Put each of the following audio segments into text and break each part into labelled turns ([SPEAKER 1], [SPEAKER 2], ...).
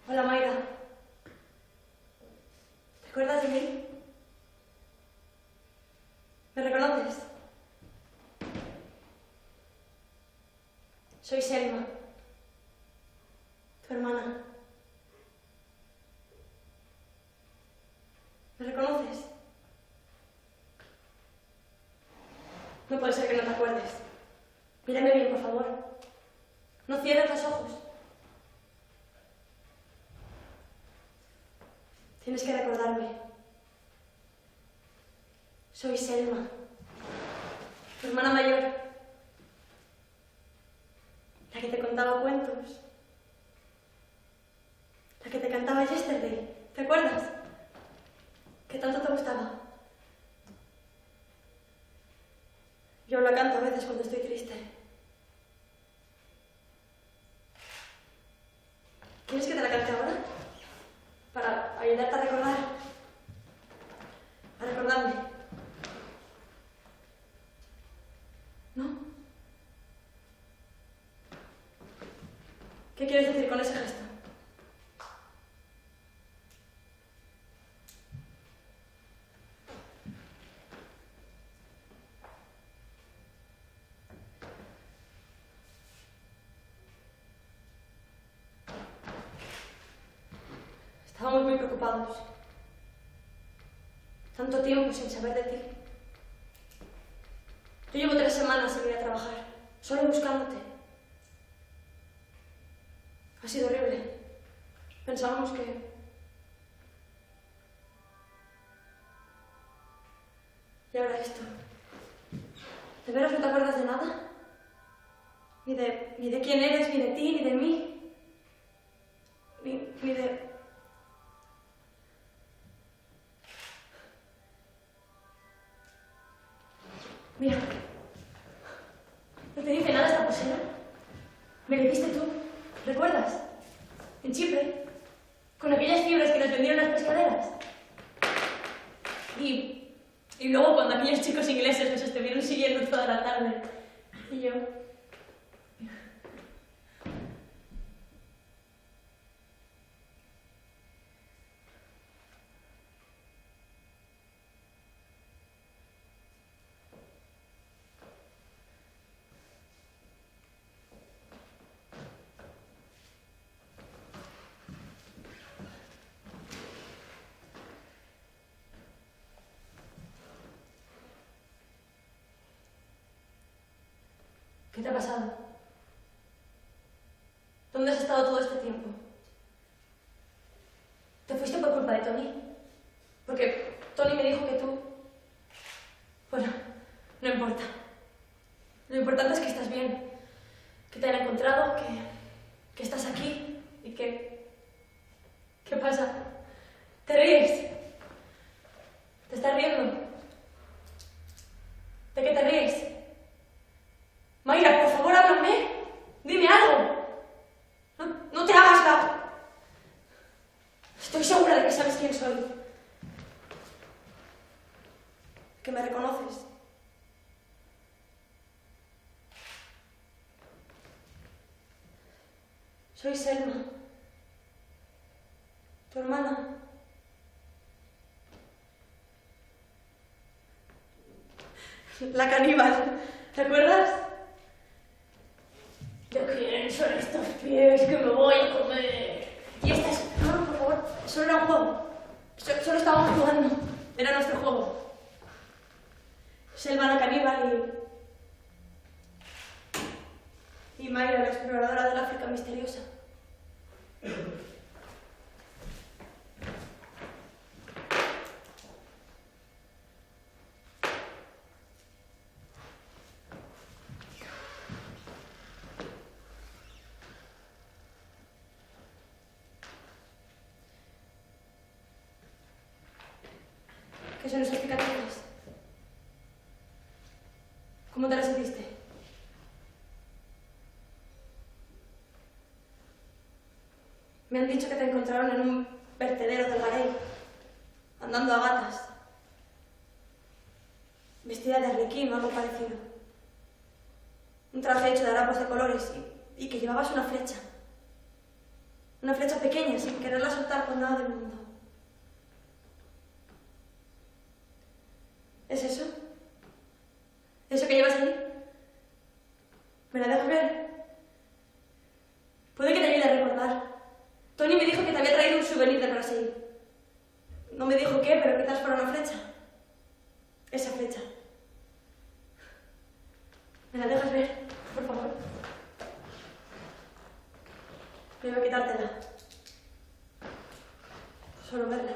[SPEAKER 1] Hola, Mayra. ¿Te acuerdas de mí? ¿Me reconoces? Soy Selma, tu hermana. ¿Me reconoces? No puede ser que no te acuerdes. Mírame bien, por favor. No cierres los ojos. Tienes que recordarme. Soy Selma, tu hermana mayor. La que te contaba cuentos. La que te cantaba Yesterday. ¿Te acuerdas? Que tanto te gustaba. Yo la canto a veces cuando estoy triste. ¿Quieres que te la cante ahora? Para ayudarte a recordar. A recordarme. ¿No? ¿Qué quieres decir con ese gesto? Estábamos muy preocupados. Tanto tiempo sin saber de ti. Yo llevo 3 semanas sin ir a trabajar, solo buscándote. Ha sido horrible. Pensábamos que... Y ahora esto. ¿De veras no te acuerdas de nada? Ni de quién eres, ni de ti, ni de mí. Ni de... Mira, no te dice nada esta pulsera. Me la diste tú, ¿recuerdas? En Chipre, con aquellas fibras que nos vendieron las pescaderas. Y luego cuando aquellos chicos ingleses nos estuvieron siguiendo toda la tarde. Y yo... ¿Qué te ha pasado? ¿Dónde has estado todo este tiempo? ¿Te fuiste por culpa de Tony? Porque Tony me dijo que tú... Bueno, no importa. Lo importante es que estás bien, que te han encontrado, que estás aquí y que... ¿Qué pasa? ¿Te ríes? ¿Te estás riendo? ¿De qué te ríes? Mayra, por favor, háblame. Dime algo. No te hagas la... Estoy segura de que sabes quién soy. Que me reconoces. Soy Selma, tu hermana. La caníbal, ¿te acuerdas? ¿De quién son estos pies que me voy a comer? Y estas... No, por favor, solo era un juego. Solo estábamos jugando. Era nuestro juego. Selma la caníbal y Mayra, la exploradora del África misteriosa. ¿Qué son esas cicatrices? ¿Cómo te las hiciste? Me han dicho que te encontraron en un vertedero del Garey, andando a gatas, vestida de arlequín o algo parecido. Un traje hecho de harapos de colores y que llevabas una flecha. Una flecha pequeña, sin quererla soltar con nada del mundo. ¿Es eso? ¿Eso que llevas ahí? ¿Me la dejas ver? Puede que te ayude a recordar. Tony me dijo que te había traído un souvenir de Brasil. No me dijo qué, pero quizás fuera una flecha. Esa flecha. ¿Me la dejas ver, por favor? Voy a quitártela. Solo verla.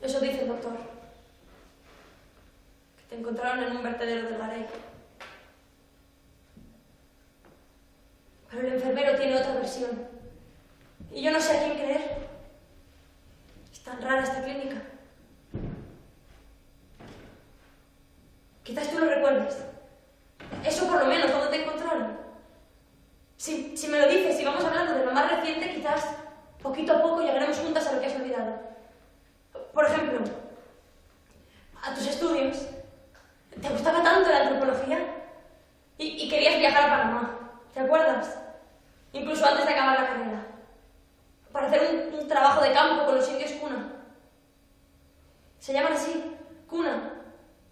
[SPEAKER 1] Eso dice el doctor. Que te encontraron en un vertedero del Garay. Pero el enfermero tiene otra versión. Y yo no sé a quién creer. Es tan rara esta clínica. Quizás tú lo recuerdes. Eso por lo menos, ¿dónde te encontraron? Si me lo dices, si vamos hablando de lo más reciente, quizás poquito a poco llegaremos juntas a lo que has olvidado. Por ejemplo, a tus estudios. ¿Te gustaba tanto la antropología? Y querías viajar a Panamá. ¿Te acuerdas? Incluso antes de acabar la carrera. Para hacer un trabajo de campo con los indios Kuna. Se llaman así, Kuna.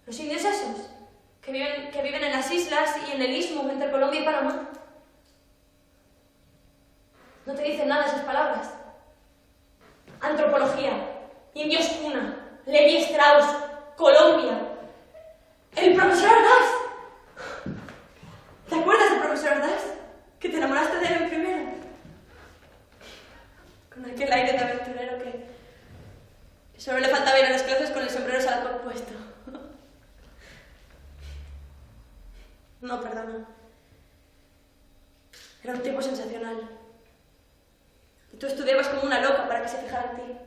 [SPEAKER 1] Los indios esos, que viven en las islas y en el istmo entre Colombia y Panamá. No te dicen nada esas palabras. Antropología, indios Kuna, Levi Strauss, Colombia. ¡El profesor Ardaz! ¿Te acuerdas del profesor Ardaz? Que te enamoraste de él en primero. Con aquel aire de aventurero que solo le faltaba ir a las clases con el sombrero salado puesto. No, perdona. Era un tipo sensacional. Y tú estudiabas como una loca para que se fijara en ti.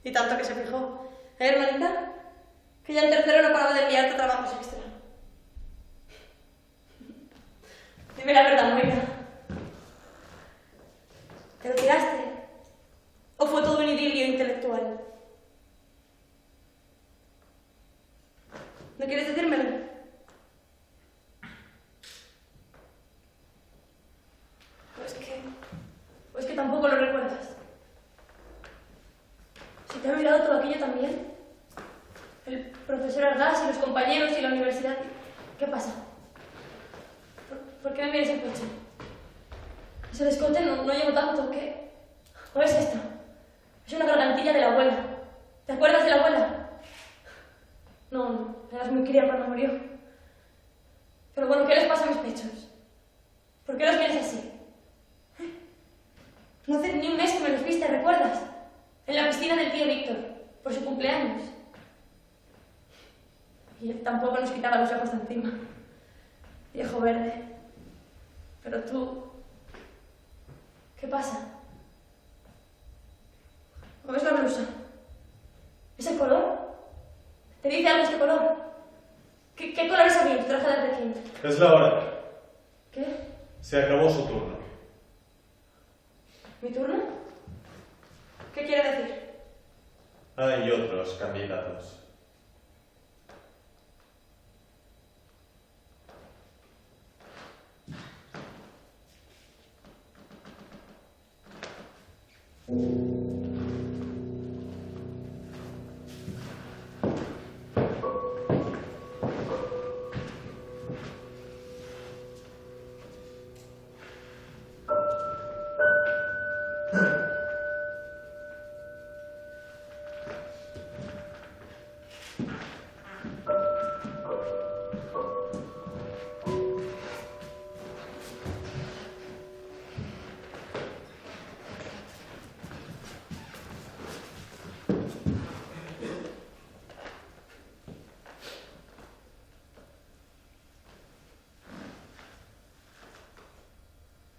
[SPEAKER 1] Y tanto que se fijó. Hermanita? Que ya en tercero no paraba de enviarte trabajos extra. Dime la verdad, Mónica. ¿Te lo tiraste? ¿O fue todo un idilio intelectual? ¿No quieres decírmelo? Pues que tampoco lo recuerdas. ¿Se te ha olvidado todo aquello también? El profesor Ardaz y los compañeros y la universidad. ¿Qué pasa? ¿Por qué me miras el pecho? Ese descote no llevo tanto, ¿qué? ¿O es esto? Es una gargantilla de la abuela. ¿Te acuerdas de la abuela? No, eras muy cría cuando murió. Pero bueno, ¿qué les pasa a mis pechos? ¿Por qué los miras así? No hace ni un mes que me los viste, ¿recuerdas? En la piscina del tío Víctor, por su cumpleaños. Y él tampoco nos quitaba los ojos de encima. Viejo verde. Pero tú... ¿Qué pasa? ¿O ves la blusa? ¿Es el color? ¿Te dice algo este color? ¿Qué colores había en tu traje de arlequín?
[SPEAKER 2] Es la hora.
[SPEAKER 1] ¿Qué?
[SPEAKER 2] Se acabó su turno.
[SPEAKER 1] ¿Mi turno? ¿Qué quiere decir?
[SPEAKER 2] Hay otros candidatos.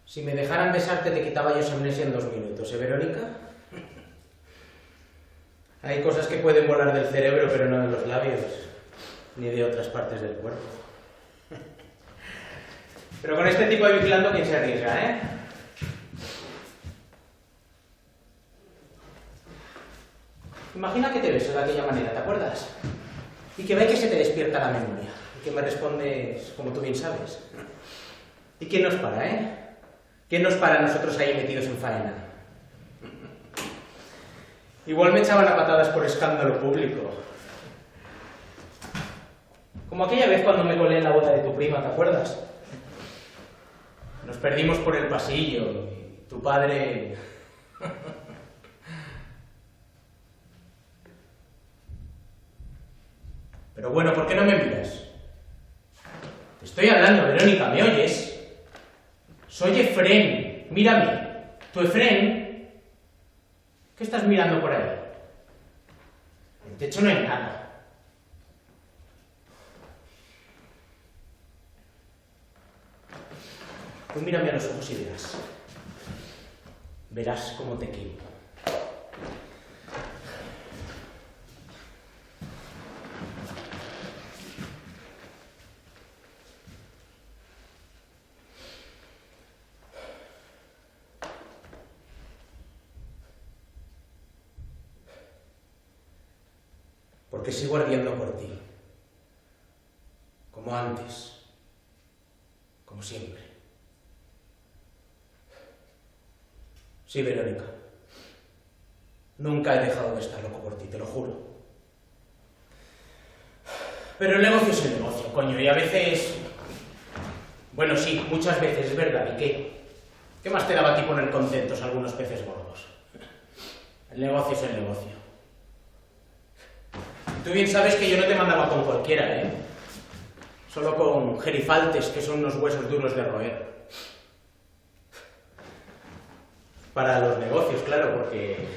[SPEAKER 3] Si me dejaran besarte te quitaba yo esa amnesia en 2 minutos, ¿eh, Verónica? Hay cosas que pueden volar del cerebro, pero no de los labios, ni de otras partes del cuerpo. Pero con este tipo de vigilando, ¿quién se arriesga, eh? Imagina que te beso de aquella manera, ¿te acuerdas? Y que ve que se te despierta la memoria. Y que me respondes como tú bien sabes. ¿Y quién nos para, eh? ¿Quién nos para nosotros ahí metidos en faena? Igual me echaban a patadas por escándalo público. Como aquella vez cuando me colé en la boda de tu prima, ¿te acuerdas? Nos perdimos por el pasillo y tu padre... Pero bueno, ¿por qué no me miras? Te estoy hablando, Verónica, ¿me oyes? Soy Efrén, mírame. ¿Tu Efrén? ¿Qué estás mirando por ahí? En el techo no hay nada. Tú mírame a los ojos y verás. Verás cómo te quiero. Porque sigo ardiendo por ti. Como antes. Como siempre. Sí, Verónica. Nunca he dejado de estar loco por ti, te lo juro. Pero el negocio es el negocio, coño, y a veces... Bueno, sí, muchas veces, es verdad, ¿y qué? ¿Qué más te daba a ti poner contentos a algunos peces gordos? El negocio es el negocio. Tú bien sabes que yo no te mandaba con cualquiera, ¿eh? Solo con gerifaltes, que son unos huesos duros de roer. Para los negocios, claro, porque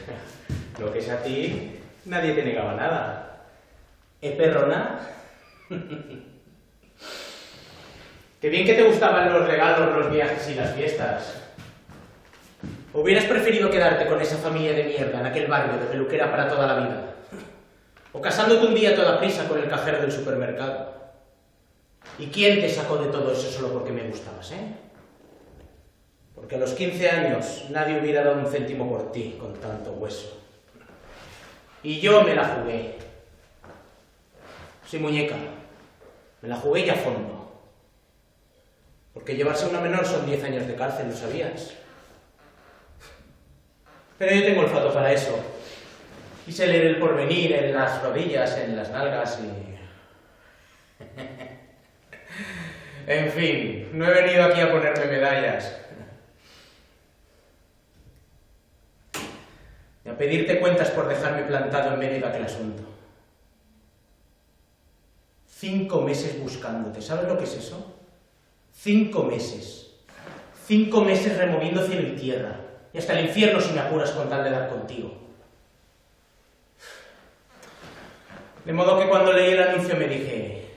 [SPEAKER 3] lo que es a ti, nadie te negaba nada. Perrona? Qué bien que te gustaban los regalos, los viajes y las fiestas. ¿Hubieras preferido quedarte con esa familia de mierda en aquel barrio de peluquera para toda la vida? ¿O casándote un día a toda prisa con el cajero del supermercado? ¿Y quién te sacó de todo eso solo porque me gustabas, eh? Porque a los 15 años nadie hubiera dado un céntimo por ti con tanto hueso. Y yo me la jugué. Sí, muñeca. Me la jugué y a fondo. Porque llevarse a una menor son 10 años de cárcel, ¿lo sabías? Pero yo tengo olfato para eso. Y sé leer el porvenir en las rodillas, en las nalgas y... En fin, no he venido aquí a ponerme medallas. Y a pedirte cuentas por dejarme plantado en medio de aquel asunto. 5 meses buscándote, ¿sabes lo que es eso? 5 meses. 5 meses removiendo cielo y tierra. Y hasta el infierno si me apuras con tal de dar contigo. De modo que cuando leí el anuncio me dije...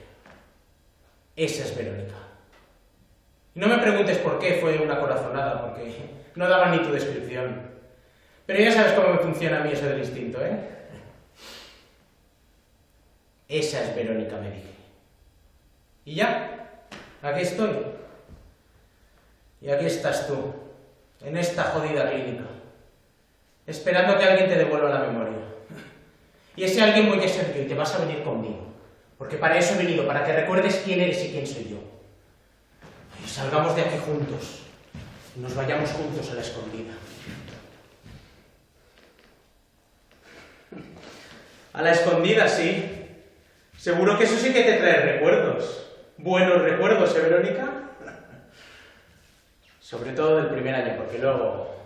[SPEAKER 3] Esa es Verónica. Y no me preguntes por qué fue una corazonada, porque no daba ni tu descripción. Pero ya sabes cómo me funciona a mí eso del instinto, ¿eh? Esa es Verónica, me dije. Y ya, aquí estoy. Y aquí estás tú, en esta jodida clínica, esperando que alguien te devuelva la memoria. Y ese alguien voy a ser yo y te vas a venir conmigo. Porque para eso he venido, para que recuerdes quién eres y quién soy yo. Y salgamos de aquí juntos. Y nos vayamos juntos a la escondida. A la escondida, sí. Seguro que eso sí que te trae recuerdos. Buenos recuerdos, ¿eh, Verónica? Sobre todo del primer año, porque luego...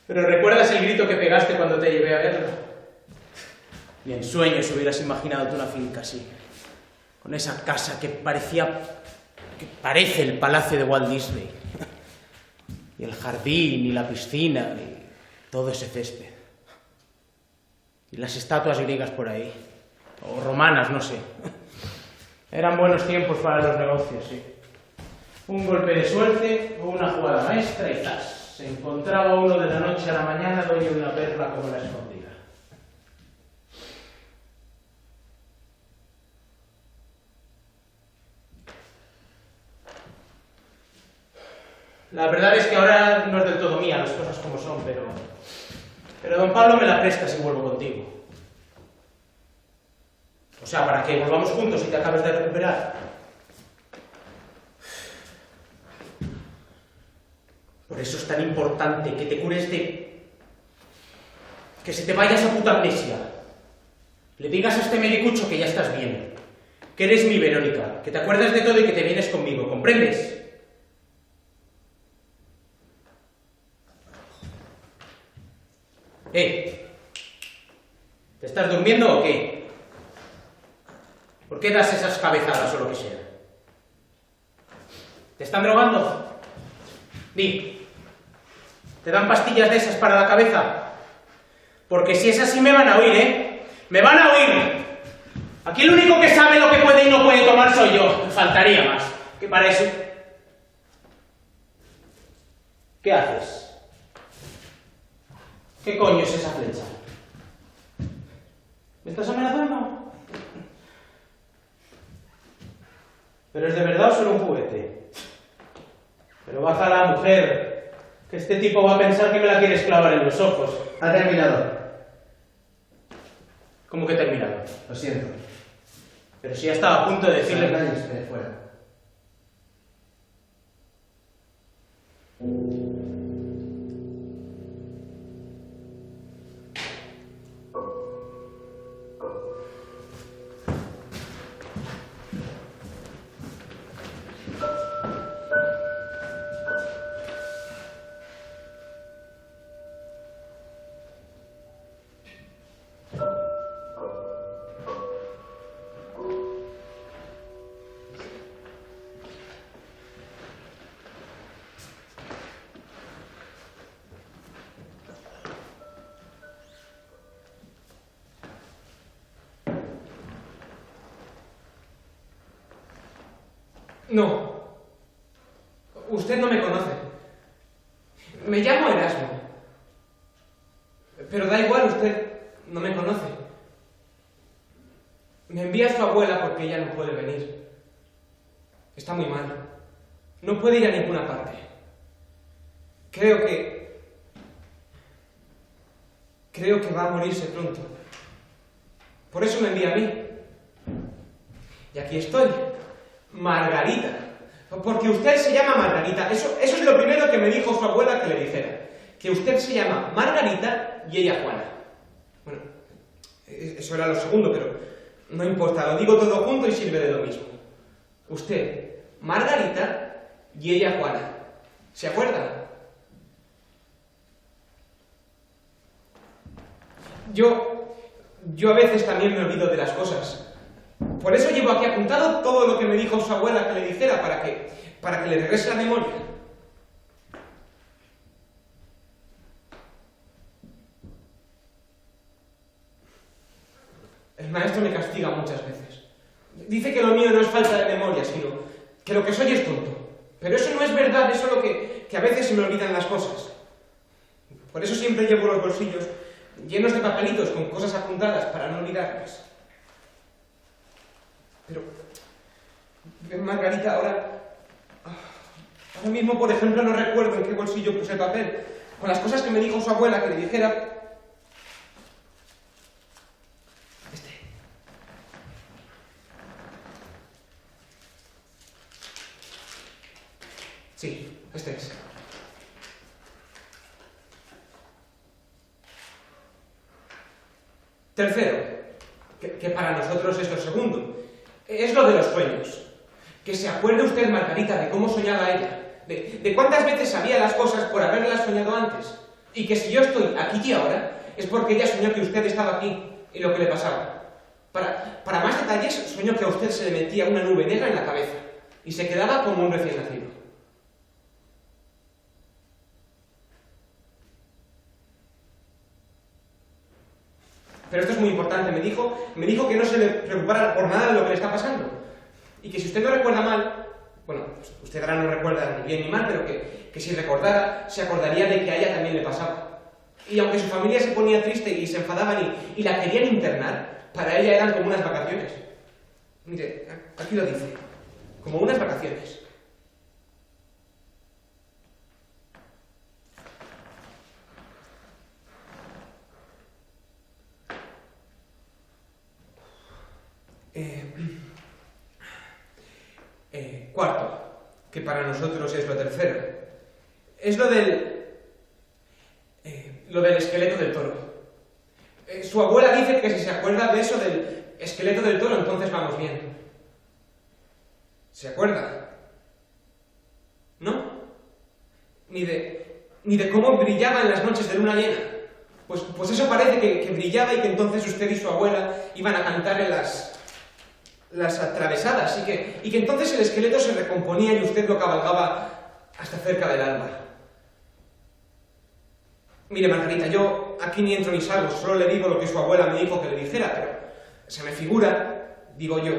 [SPEAKER 3] ¿Pero recuerdas el grito que pegaste cuando te llevé a verlo? Ni en sueños hubieras imaginado tú una finca así. Con esa casa que parecía... que parece el palacio de Walt Disney. Y el jardín, y la piscina, y todo ese césped. Y las estatuas griegas por ahí. O romanas, no sé. Eran buenos tiempos para los negocios, sí. Un golpe de suerte o una jugada maestra y ¡zas! Se encontraba uno de la noche a la mañana dueño de una perla como la escondida. La verdad es que ahora no es del todo mía, las cosas como son, pero don Pablo me la presta si vuelvo contigo. O sea, para que volvamos juntos y te acabes de recuperar. Por eso es tan importante que te cures de... que se te vaya esa puta amnesia. Le digas a este medicucho que ya estás bien, que eres mi Verónica, que te acuerdas de todo y que te vienes conmigo, ¿comprendes? ¿Te estás durmiendo o qué? ¿Por qué das esas cabezadas o lo que sea? ¿Te están drogando? Di. ¿Te dan pastillas de esas para la cabeza? Porque si es así me van a oír, ¿eh? ¡Me van a oír! Aquí el único que sabe lo que puede y no puede tomar soy yo. Me faltaría más. ¿Qué para eso? ¿Qué haces? ¿Qué coño es esa flecha? ¿Me estás amenazando? ¿Pero es de verdad o solo un juguete? Pero bájala, mujer, que este tipo va a pensar que me la quieres clavar en los ojos.
[SPEAKER 4] Ha terminado.
[SPEAKER 3] ¿Cómo que he terminado?
[SPEAKER 4] Lo siento.
[SPEAKER 3] Pero si ya estaba a punto de decirle...
[SPEAKER 4] Cállese, fuera.
[SPEAKER 5] No. Usted no me conoce. Me llamo Erasmo. Pero da igual, usted no me conoce. Me envía a su abuela porque ella no puede venir. Está muy mal. No puede ir a ninguna parte. Creo que va a morirse pronto. Por eso me envía a mí. Y aquí estoy. Margarita. Porque usted se llama Margarita. Eso es lo primero que me dijo su abuela que le dijera. Que usted se llama Margarita y ella Juana. Bueno, eso era lo segundo, pero no importa. Lo digo todo junto y sirve de lo mismo. Usted, Margarita y ella Juana. ¿Se acuerda? Yo a veces también me olvido de las cosas. Por eso llevo aquí apuntado todo lo que me dijo su abuela que le dijera, para que le regrese la memoria. El maestro me castiga muchas veces. Dice que lo mío no es falta de memoria, sino que lo que soy es tonto. Pero eso no es verdad, es solo que a veces se me olvidan las cosas. Por eso siempre llevo los bolsillos llenos de papelitos con cosas apuntadas para no olvidarlas. Pero, Margarita, ahora mismo, por ejemplo, no recuerdo en qué bolsillo puse el papel. Con las cosas que me dijo su abuela que le dijera... Sí, este es. Tercero, que para nosotros es lo segundo, es lo de los sueños. Que se acuerde usted, Margarita, de cómo soñaba ella, de cuántas veces sabía las cosas por haberlas soñado antes, y que si yo estoy aquí y ahora, es porque ella soñó que usted estaba aquí y lo que le pasaba. Para más detalles, soñó que a usted se le metía una nube negra en la cabeza y se quedaba como un recién nacido. Pero esto es muy importante, me dijo que no se le preocupara por nada de lo que le está pasando. Y que si usted no recuerda mal, bueno, pues usted ahora no recuerda ni bien ni mal, pero que si recordara, se acordaría de que a ella también le pasaba. Y aunque su familia se ponía triste y se enfadaban y la querían internar, para ella eran como unas vacaciones. Mire, aquí lo dice, como unas vacaciones. que para nosotros es lo tercero. Es lo del esqueleto del toro. Su abuela dice que si se acuerda de eso del esqueleto del toro, entonces vamos bien. ¿Se acuerda? ¿No? Ni de cómo brillaba en las noches de luna llena. Pues eso parece que brillaba y que entonces usted y su abuela iban a cantar en las atravesadas y que entonces el esqueleto se recomponía y usted lo cabalgaba hasta cerca del alba. Mire, Margarita, yo aquí ni entro ni salgo, solo le digo lo que su abuela me dijo que le dijera, pero se me figura, digo yo,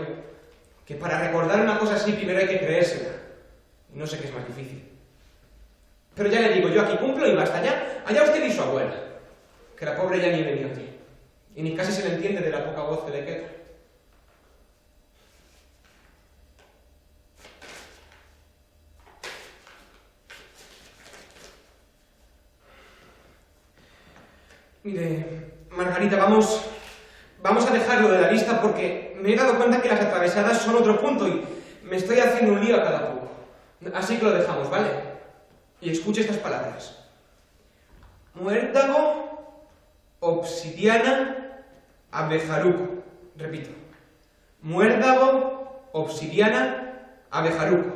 [SPEAKER 5] que para recordar una cosa así primero hay que creérsela. Y no sé qué es más difícil. Pero ya le digo, yo aquí cumplo y basta. Allá usted y su abuela, que la pobre ya ni me vino aquí. Y ni casi se le entiende de la poca voz que le queda. Mire, Margarita, vamos a dejarlo de la lista porque me he dado cuenta que las atravesadas son otro punto y me estoy haciendo un lío a cada poco. Así que lo dejamos, ¿vale? Y escuche estas palabras. Muérdago, obsidiana, abejaruco. Repito. Muérdago, obsidiana, abejaruco.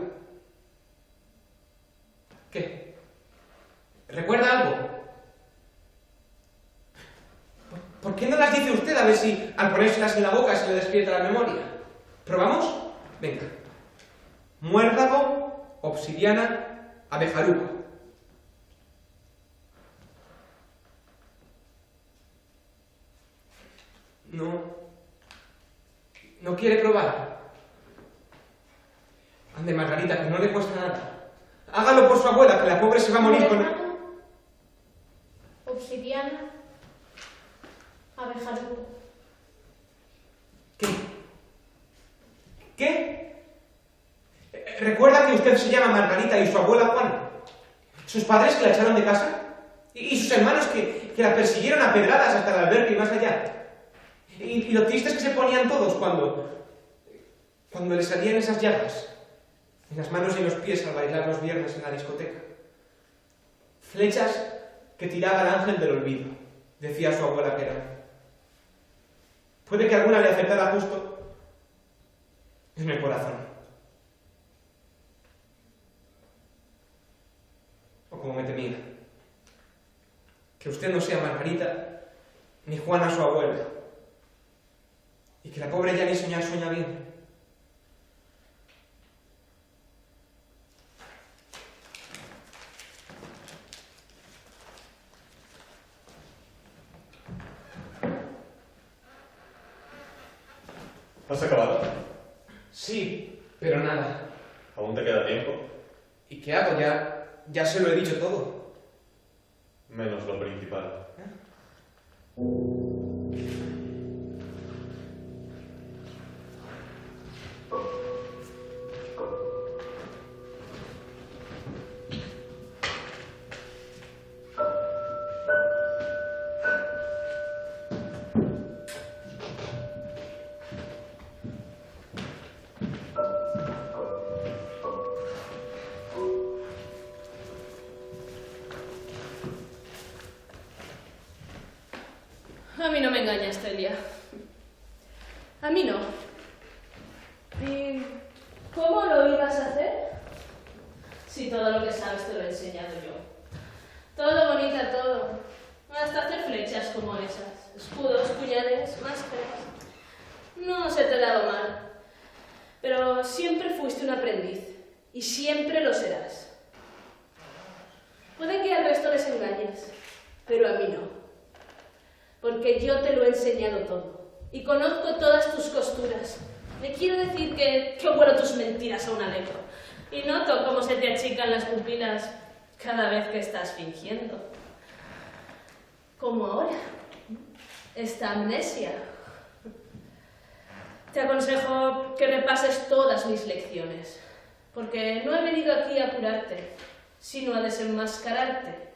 [SPEAKER 5] ¿Qué? ¿Recuerda algo? ¿Por qué no las dice usted a ver si al ponérselas en la boca se le despierta la memoria? ¿Probamos? Venga. Muérdago, obsidiana, abejaruco. ¿No quiere probar? Ande, Margarita, que no le cuesta nada. Hágalo por su abuela, que la pobre se va a morir con...
[SPEAKER 1] Obsidiana, abejaruco.
[SPEAKER 5] ¿Qué? ¿Recuerda que usted se llama Margarita y su abuela Juana? ¿Sus padres que la echaron de casa? ¿Y sus hermanos que la persiguieron a pedradas hasta el albergue y más allá? ¿Y lo triste es que se ponían todos cuando les salían esas llagas? En las manos y en los pies al bailar los viernes en la discoteca. Flechas que tiraba el ángel del olvido, decía su abuela que era. Puede que alguna le acertara justo en el corazón. O como me temía. Que usted no sea Margarita, ni Juana su abuela. Y que la pobre ya ni soñar sueña bien.
[SPEAKER 2] ¿Has acabado?
[SPEAKER 5] Sí, pero nada.
[SPEAKER 2] ¿Aún te queda tiempo?
[SPEAKER 5] ¿Y qué hago? Ya se lo he dicho todo.
[SPEAKER 2] Menos lo principal.
[SPEAKER 1] A mí no me engañas, Celia. A mí no. ¿Y cómo lo ibas a hacer? Si todo lo que sabes te lo he enseñado yo. Todo, bonita, todo. Hasta hacer flechas como esas. Escudos, puñales, máscaras. No se te ha dado mal. Pero siempre fuiste un aprendiz. Y siempre lo serás. Puede que al resto les engañes, pero a mí no. Porque yo te lo he enseñado todo. Y conozco todas tus costuras. Me quiero decir que huelo tus mentiras a un alegro. Y noto cómo se te achican las pupilas cada vez que estás fingiendo. Como ahora. Esta amnesia. Te aconsejo que repases todas mis lecciones. Porque no he venido aquí a curarte, sino a desenmascararte.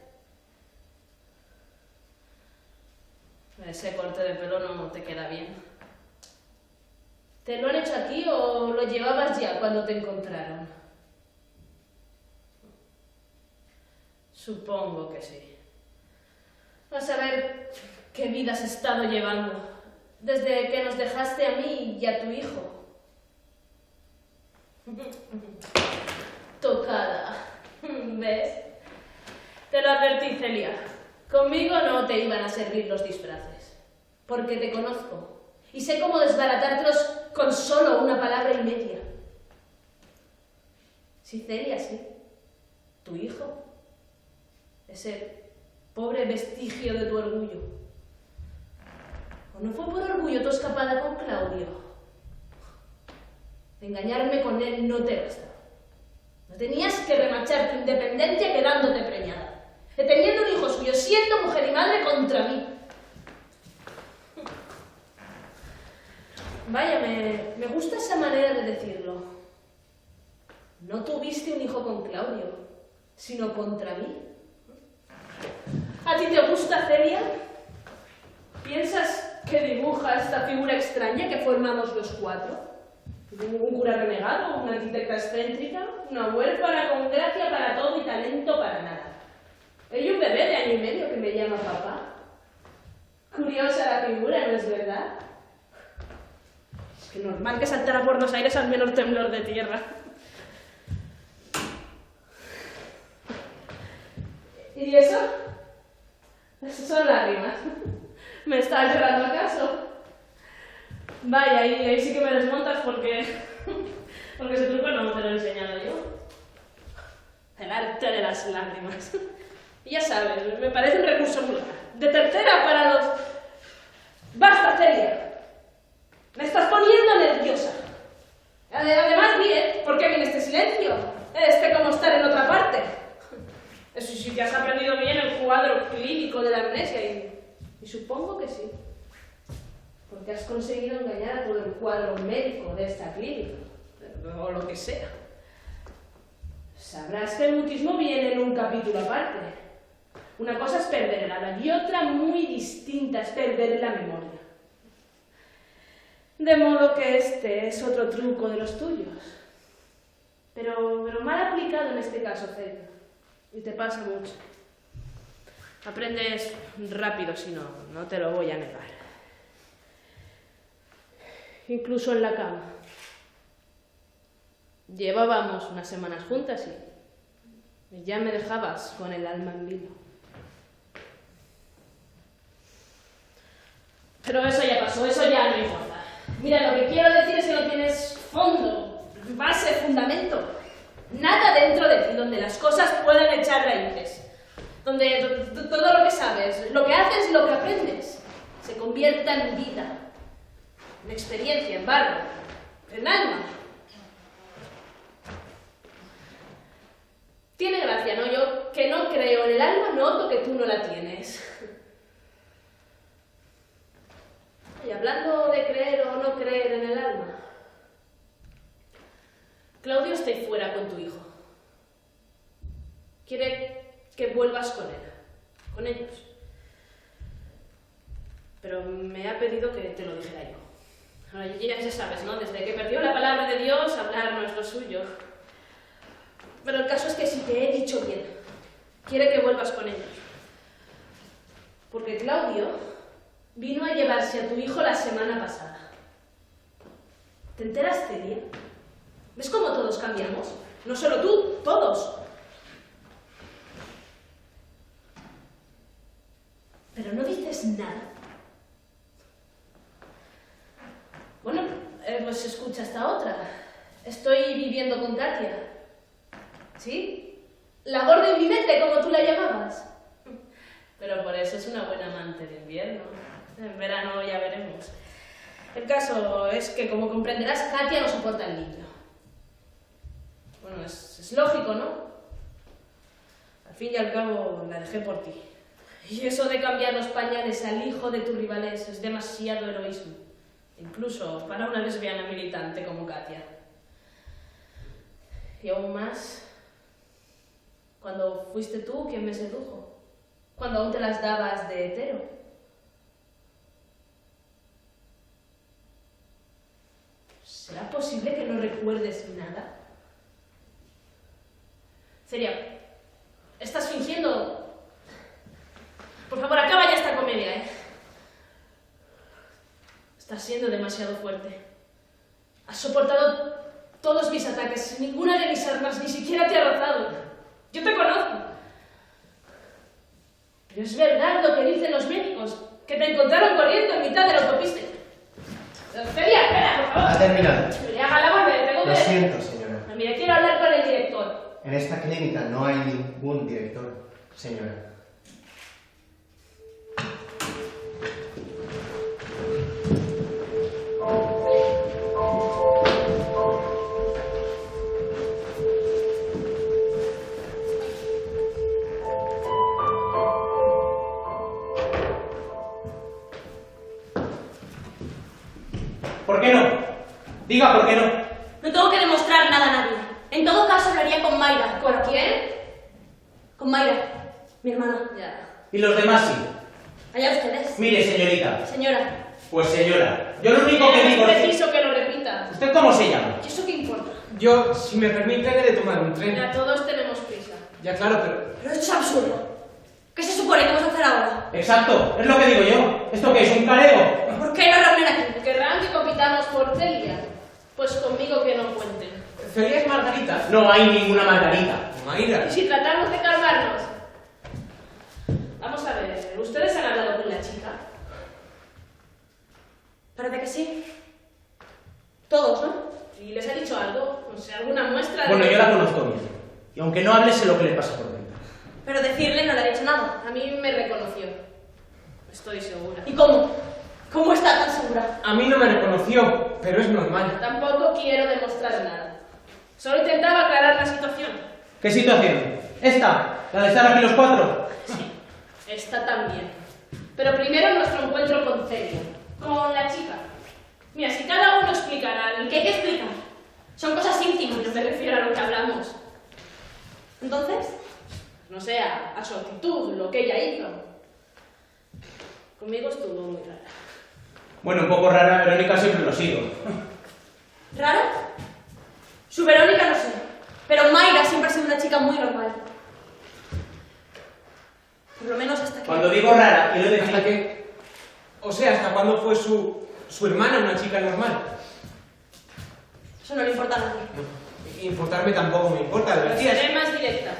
[SPEAKER 1] Ese corte de pelo no te queda bien. ¿Te lo han hecho aquí o lo llevabas ya cuando te encontraron? Supongo que sí. A saber qué vida has estado llevando desde que nos dejaste a mí y a tu hijo. Tocada. ¿Ves? Te lo advertí, Celia. Conmigo no te iban a servir los disfraces. Porque te conozco. Y sé cómo desbaratártelos con solo una palabra y media. Sí, Celia, sí. Tu hijo. Ese pobre vestigio de tu orgullo. ¿O no fue por orgullo tu escapada con Claudio? Engañarme con él no te bastaba. No tenías que remachar tu independencia quedándote preñada, teniendo un hijo suyo, siendo mujer y madre contra mí. Vaya, me gusta esa manera de decirlo. No tuviste un hijo con Claudio, sino contra mí. ¿A ti te gusta, Celia? ¿Piensas que dibuja esta figura extraña que formamos los cuatro? Un cura renegado, una arquitecta excéntrica, una huérfana con gracia para todo y talento para nada. Y un bebé de año y medio que me llama papá. Curiosa la figura, ¿no es verdad? Es que normal que saltara a Buenos Aires al menor temblor de tierra. ¿Y eso? Esas son lágrimas. ¿Me estás llorando acaso? Vaya, ahí sí que me desmontas porque ese truco no te lo he enseñado yo. El arte de las lágrimas. Y ya sabes, me parece un recurso vulgar. De tercera para los... ¡Basta, Celia! Me estás poniendo nerviosa. Además, mire, ¿por qué viene este silencio? Como estar en otra parte. Eso sí que has aprendido bien el cuadro clínico de la amnesia y supongo que sí. Porque has conseguido engañar a todo el cuadro médico de esta clínica, o lo que sea. Sabrás que el mutismo viene en un capítulo aparte. Una cosa es perder el habla y otra muy distinta es perder la memoria. De modo que este es otro truco de los tuyos. Pero mal aplicado en este caso, Celia. Y te pasa mucho. Aprendes rápido, si no te lo voy a negar. Incluso en la cama. Llevábamos unas semanas juntas y ya me dejabas con el alma en vilo. Pero eso ya pasó, eso ya no importa. Mira, lo que quiero decir es que no tienes fondo, base, fundamento. Nada dentro de ti donde las cosas puedan echar raíces. Donde todo lo que sabes, lo que haces, lo que aprendes, se convierta en vida. En experiencia, en barro, en alma. Tiene gracia, ¿no? Yo que no creo en el alma, noto que tú no la tienes. Y hablando de creer o no creer en el alma, Claudio está ahí fuera con tu hijo. Quiere que vuelvas con ellos. Pero me ha pedido que te lo dijera yo. Ahora, ya sabes, ¿no? Desde que perdió la palabra de Dios, hablar no es lo suyo. Pero el caso es que si te he dicho bien, quiere que vuelvas con ellos. Porque Claudio vino a llevarse a tu hijo la semana pasada. ¿Te enteras, Celia? ¿Ves cómo todos cambiamos? No solo tú, todos. Pero no dices nada. Bueno, pues escucha esta otra. Estoy viviendo con Katia. ¿Sí? La gorda invidente, como tú la llamabas. Pero por eso es una buena amante de invierno. En verano ya veremos. El caso es que, como comprenderás, Katia no soporta el niño. Bueno, es lógico, ¿no? Al fin y al cabo, la dejé por ti. Y eso de cambiar los pañales al hijo de tu rivales es demasiado heroísmo. Incluso para una lesbiana militante como Katia. Y aún más, cuando fuiste tú quien me sedujo. Cuando aún te las dabas de hetero. ¿Será posible que no recuerdes nada? Celia, Estás fingiendo. Por favor, acaba ya esta comedia, ¿eh? Estás siendo demasiado fuerte. Has soportado todos mis ataques. Ninguna de mis armas ni siquiera te ha rozado. Yo te conozco. Pero es verdad lo que dicen los médicos, que te encontraron corriendo en mitad de la autopista. Celia, espera, por favor.
[SPEAKER 4] Ha terminado.
[SPEAKER 1] Le haga la guardia, tengo que...
[SPEAKER 4] Lo siento, señora.
[SPEAKER 1] Mira, quiero hablar con el director.
[SPEAKER 4] En esta clínica no hay ningún director, señora.
[SPEAKER 3] ¿Por qué no? Diga por qué no.
[SPEAKER 1] No tengo que demostrar nada a nadie. En todo caso hablaría con Mayra. ¿Con quién? Con Mayra, mi hermana. Ya.
[SPEAKER 3] Y los demás sí.
[SPEAKER 1] Allá ustedes.
[SPEAKER 3] Mire, señorita.
[SPEAKER 1] Señora.
[SPEAKER 3] Pues señora, yo lo único que digo
[SPEAKER 1] Es
[SPEAKER 3] es...
[SPEAKER 1] preciso que lo repita.
[SPEAKER 3] ¿Usted cómo se llama?
[SPEAKER 1] ¿Y eso qué importa?
[SPEAKER 5] Yo, si me permiten, he de tomar un tren.
[SPEAKER 1] Mira, todos tenemos prisa.
[SPEAKER 5] Ya, claro, pero...
[SPEAKER 1] Pero esto es absurdo. ¿Qué se supone que vamos a hacer ahora?
[SPEAKER 3] Exacto, es lo que digo yo. ¿Esto qué es, un careo?
[SPEAKER 1] ¿Por qué no reúnen aquí? ¿Querrán que compitamos por Celia? Pues conmigo que no cuenten.
[SPEAKER 5] Celia es Margarita.
[SPEAKER 3] No hay ninguna Margarita.
[SPEAKER 5] Mayra.
[SPEAKER 1] ¿Y si tratamos de calmarnos? Vamos a ver, ¿ustedes han hablado con la chica? Parece que sí. Todos, ¿no? ¿Y les ha dicho algo? No sé, alguna muestra de...
[SPEAKER 3] Bueno, yo la conozco bien. Y aunque no hable, sé lo que le pasa por dentro.
[SPEAKER 1] Pero decirle no le ha dicho nada. A mí me reconoció. Estoy segura. ¿Y cómo? ¿Cómo está tan segura?
[SPEAKER 5] A mí no me reconoció, pero es normal.
[SPEAKER 1] Tampoco quiero demostrar nada. Solo intentaba aclarar la situación.
[SPEAKER 3] ¿Qué situación? ¿Esta? ¿La de estar aquí los cuatro?
[SPEAKER 1] Sí, esta también. Pero primero nuestro encuentro con Celia. Con la chica. Mira, si cada uno explicara lo que hay que explicar. Son cosas íntimas, no me refiero a lo que hablamos. Entonces, no sé, a su actitud, lo que ella hizo. Conmigo estuvo muy rara.
[SPEAKER 3] Bueno, un poco rara, Verónica siempre lo sigo.
[SPEAKER 1] ¿Rara? Su Verónica no sé. Pero Mayra siempre ha sido una chica muy normal. Por lo menos hasta que...
[SPEAKER 3] Cuando digo rara, quiero decir...
[SPEAKER 5] ¿Hasta qué? O sea, ¿hasta cuándo fue su hermana una chica normal?
[SPEAKER 1] Eso no le importa a nadie.
[SPEAKER 5] Importarme tampoco me importa,
[SPEAKER 1] Pero
[SPEAKER 5] deberías.
[SPEAKER 1] seré más directa.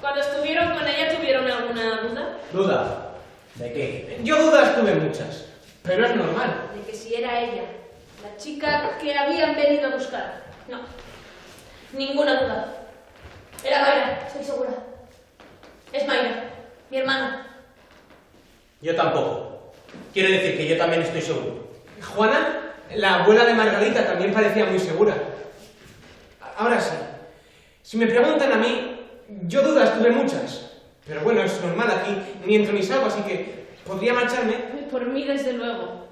[SPEAKER 1] Cuando estuvieron con ella, ¿tuvieron alguna duda?
[SPEAKER 3] ¿Duda? ¿De qué?
[SPEAKER 5] Yo dudas tuve muchas, pero es normal.
[SPEAKER 1] De que si era ella, la chica que habían venido a buscar. No. Ninguna duda. Era Mayra, estoy segura. Es Mayra, mi hermana.
[SPEAKER 3] Yo tampoco. Quiero decir que yo también estoy seguro.
[SPEAKER 5] Juana, la abuela de Margarita, también parecía muy segura. Ahora sí, si me preguntan a mí, yo dudas tuve muchas. Pero bueno, es normal aquí, ni entro ni salgo, así que podría marcharme.
[SPEAKER 1] Por mí, desde luego.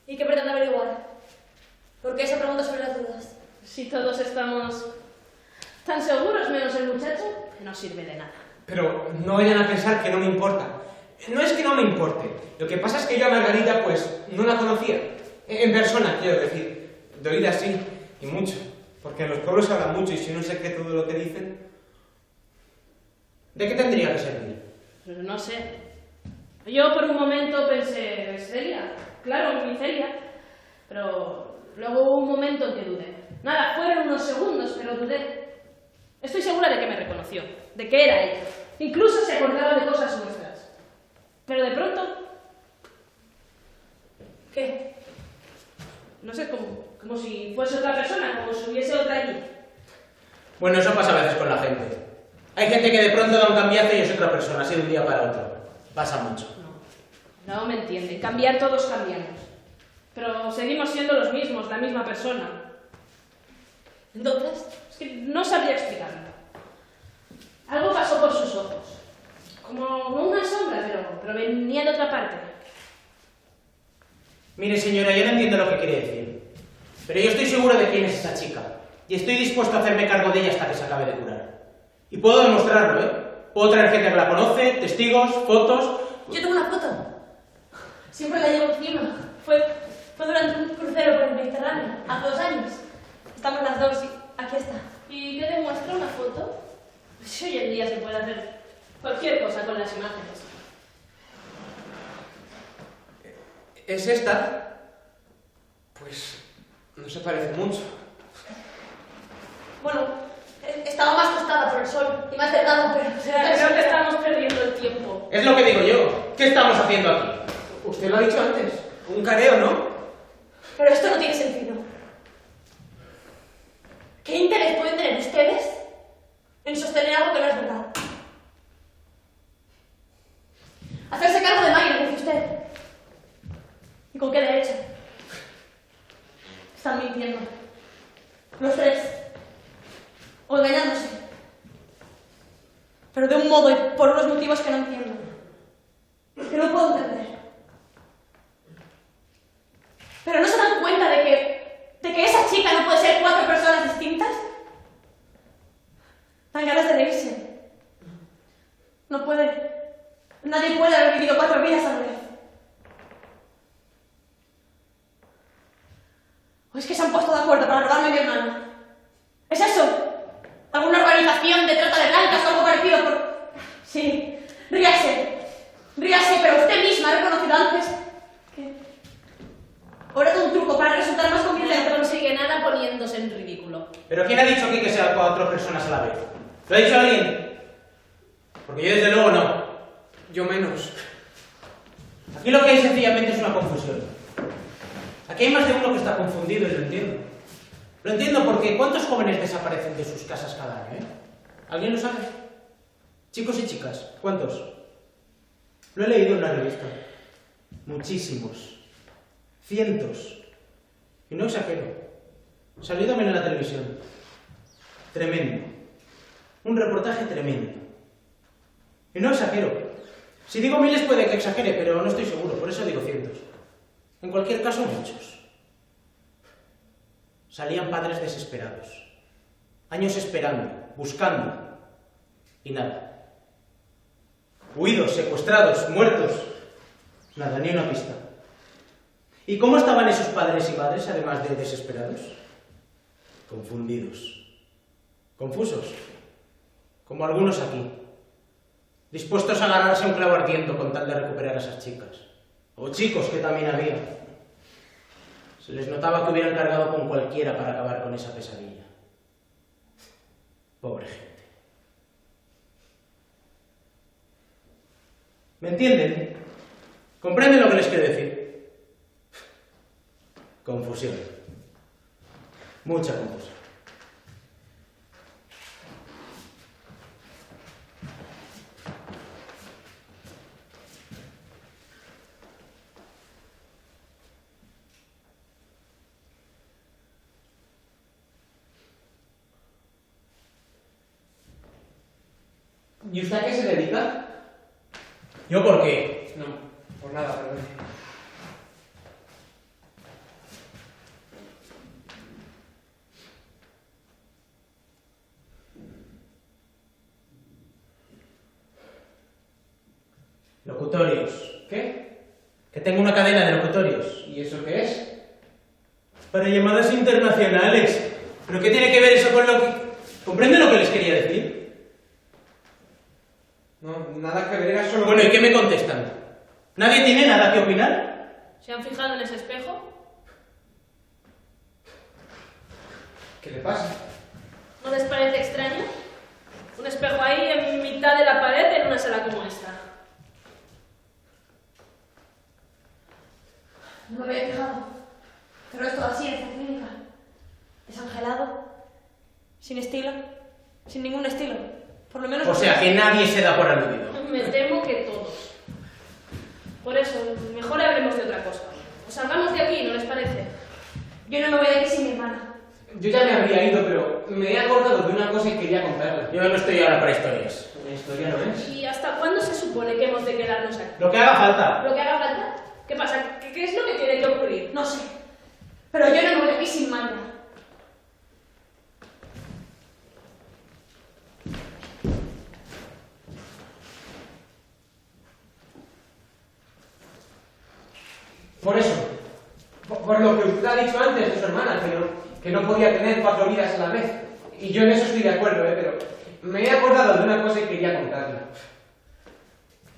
[SPEAKER 1] ¿Y qué pretende averiguar? ¿Por qué esa pregunta sobre las dudas? Si todos estamos tan seguros, menos el muchacho, no sirve de nada.
[SPEAKER 5] Pero no vayan a pensar que no me importa. No es que no me importe. Lo que pasa es que yo a Margarita, pues, no la conocía. En persona, quiero decir. De oídas sí, y mucho. Porque en los pueblos se habla mucho y si no sé qué todo lo que dicen...
[SPEAKER 3] ¿De qué tendría que servir?
[SPEAKER 1] Pues no sé. Yo por un momento pensé, Celia, claro, mi Celia. Pero luego hubo un momento en que dudé. Nada, fueron unos segundos, pero dudé. Estoy segura de que me reconoció, de que era ella. Incluso se acordaba de cosas nuestras. Pero de pronto... ¿Qué? No sé, como si fuese otra persona, como si hubiese otra allí.
[SPEAKER 3] Bueno, eso pasa a veces con la gente. Hay gente que de pronto da un cambiazo y es otra persona, así de un día para otro. Pasa mucho.
[SPEAKER 1] No me entienden. Cambiar todos cambiamos. Pero seguimos siendo los mismos, la misma persona. Entonces, es que no sabría explicarlo. Algo pasó por sus ojos. Como una sombra, pero venía de otra parte.
[SPEAKER 3] Mire, señora, yo no entiendo lo que quiere decir. Pero yo estoy seguro de quién es esa chica. Y estoy dispuesto a hacerme cargo de ella hasta que se acabe de curar. Y puedo demostrarlo, ¿eh? Puedo traer gente que la conoce, testigos, fotos...
[SPEAKER 1] Yo tengo una foto. Siempre la llevo encima. Fue durante un crucero por el Mediterráneo, hace 2 años. Estamos las dos y aquí está. ¿Y qué demuestra una foto? Si hoy en día se puede hacer cualquier cosa con las imágenes.
[SPEAKER 5] ¿Es esta? Pues no se parece mucho.
[SPEAKER 1] Bueno, estaba más tostada por el sol y más delgado, pero creo que estamos perdiendo el tiempo.
[SPEAKER 3] Es lo que digo yo. ¿Qué estamos haciendo aquí?
[SPEAKER 5] Usted lo ha dicho antes. Un careo, ¿no?
[SPEAKER 1] Pero esto no tiene sentido. ¿Qué interés pueden tener ustedes en sostener algo que no es verdad? Hacerse cargo de Mayer, dice usted. ¿Y con qué derecho? Están mintiendo. Los tres. O engañándose. Pero de un modo y por unos motivos que no entiendo. Que no puedo entender. Pero no se dan cuenta de que esa chica no puede ser 4 personas distintas. Dan ganas de reírse. No puede. Nadie puede haber vivido 4 vidas a la vez. ¿O es que se han puesto de acuerdo para robarme a mi hermana? ¿Es eso? ¿Alguna organización de trata de blancas o algo parecido por...? Sí, ríase. Ríase, pero usted misma ha reconocido antes que... ¿O era todo un truco para resultar más convincente?
[SPEAKER 6] No consigue nada poniéndose en ridículo.
[SPEAKER 3] ¿Pero quién ha dicho aquí que sean 4 personas a la vez? ¿Lo ha dicho alguien? Porque yo desde luego no.
[SPEAKER 5] Yo menos.
[SPEAKER 3] Aquí lo que hay sencillamente es una confusión. Aquí hay más de uno que está confundido y lo entiendo. Lo entiendo porque ¿cuántos jóvenes desaparecen de sus casas cada año, ¿Alguien lo sabe? Chicos y chicas, ¿cuántos? Lo he leído en la revista. Muchísimos. Cientos. Y no exagero. Salió también en la televisión. Tremendo. Un reportaje tremendo. Y no exagero. Si digo miles puede que exagere, pero no estoy seguro, por eso digo cientos. En cualquier caso, muchos. Salían padres desesperados. Años esperando, buscando. Y nada. Huidos, secuestrados, muertos. Nada, ni una pista. ¿Y cómo estaban esos padres y madres, además de desesperados? Confundidos. Confusos. Como algunos aquí. Dispuestos a agarrarse a un clavo ardiendo con tal de recuperar a esas chicas. O chicos, que también había. Se les notaba que hubieran cargado con cualquiera para acabar con esa pesadilla. Pobre gente. ¿Me entienden? ¿Comprenden lo que les quiero decir? Confusión. Mucha confusión.
[SPEAKER 5] ¿Y usted a qué se dedica?
[SPEAKER 3] ¿Yo por qué?
[SPEAKER 5] No, por nada, perdón.
[SPEAKER 3] Locutorios.
[SPEAKER 5] ¿Qué?
[SPEAKER 3] Que tengo una cadena de locutorios.
[SPEAKER 5] ¿Y eso qué es?
[SPEAKER 3] Para llamadas internacionales. ¿Pero qué tiene que ver eso con lo que... ¿Comprenden lo que les quería decir?
[SPEAKER 5] No, nada que ver, era solo...
[SPEAKER 3] Bueno, ¿y qué me contestan? ¿Nadie tiene nada que opinar?
[SPEAKER 6] ¿Se han fijado en ese espejo?
[SPEAKER 5] ¿Qué le pasa?
[SPEAKER 6] ¿No les parece extraño? Un espejo ahí en mitad de la pared en una sala como esta.
[SPEAKER 1] No me había fijado. Pero es todo así en esta clínica. Desangelado. Sin estilo. Sin ningún estilo. Por lo menos...
[SPEAKER 3] O sea, que nadie se da por aludido.
[SPEAKER 6] Me temo que todos. Por eso, mejor hablemos de otra cosa. O salgamos de aquí, ¿no les parece?
[SPEAKER 1] Yo no me voy de aquí sin mi hermana.
[SPEAKER 5] Yo ya me habría ido, pero me he acordado de una cosa y quería contarla.
[SPEAKER 3] Yo no estoy ahora para historias.
[SPEAKER 5] Una historia no es.
[SPEAKER 6] ¿Y hasta cuándo se supone que hemos de quedarnos aquí?
[SPEAKER 3] Lo que haga falta.
[SPEAKER 6] ¿Lo que haga falta? ¿Qué pasa? ¿Qué es lo que tiene que ocurrir?
[SPEAKER 1] No sé. Pero yo no me voy de aquí sin Maya.
[SPEAKER 5] Por eso. Por lo que usted ha dicho antes de su hermana, que no podía tener 4 vidas a la vez. Y yo en eso estoy de acuerdo, pero me he acordado de una cosa y quería contarla.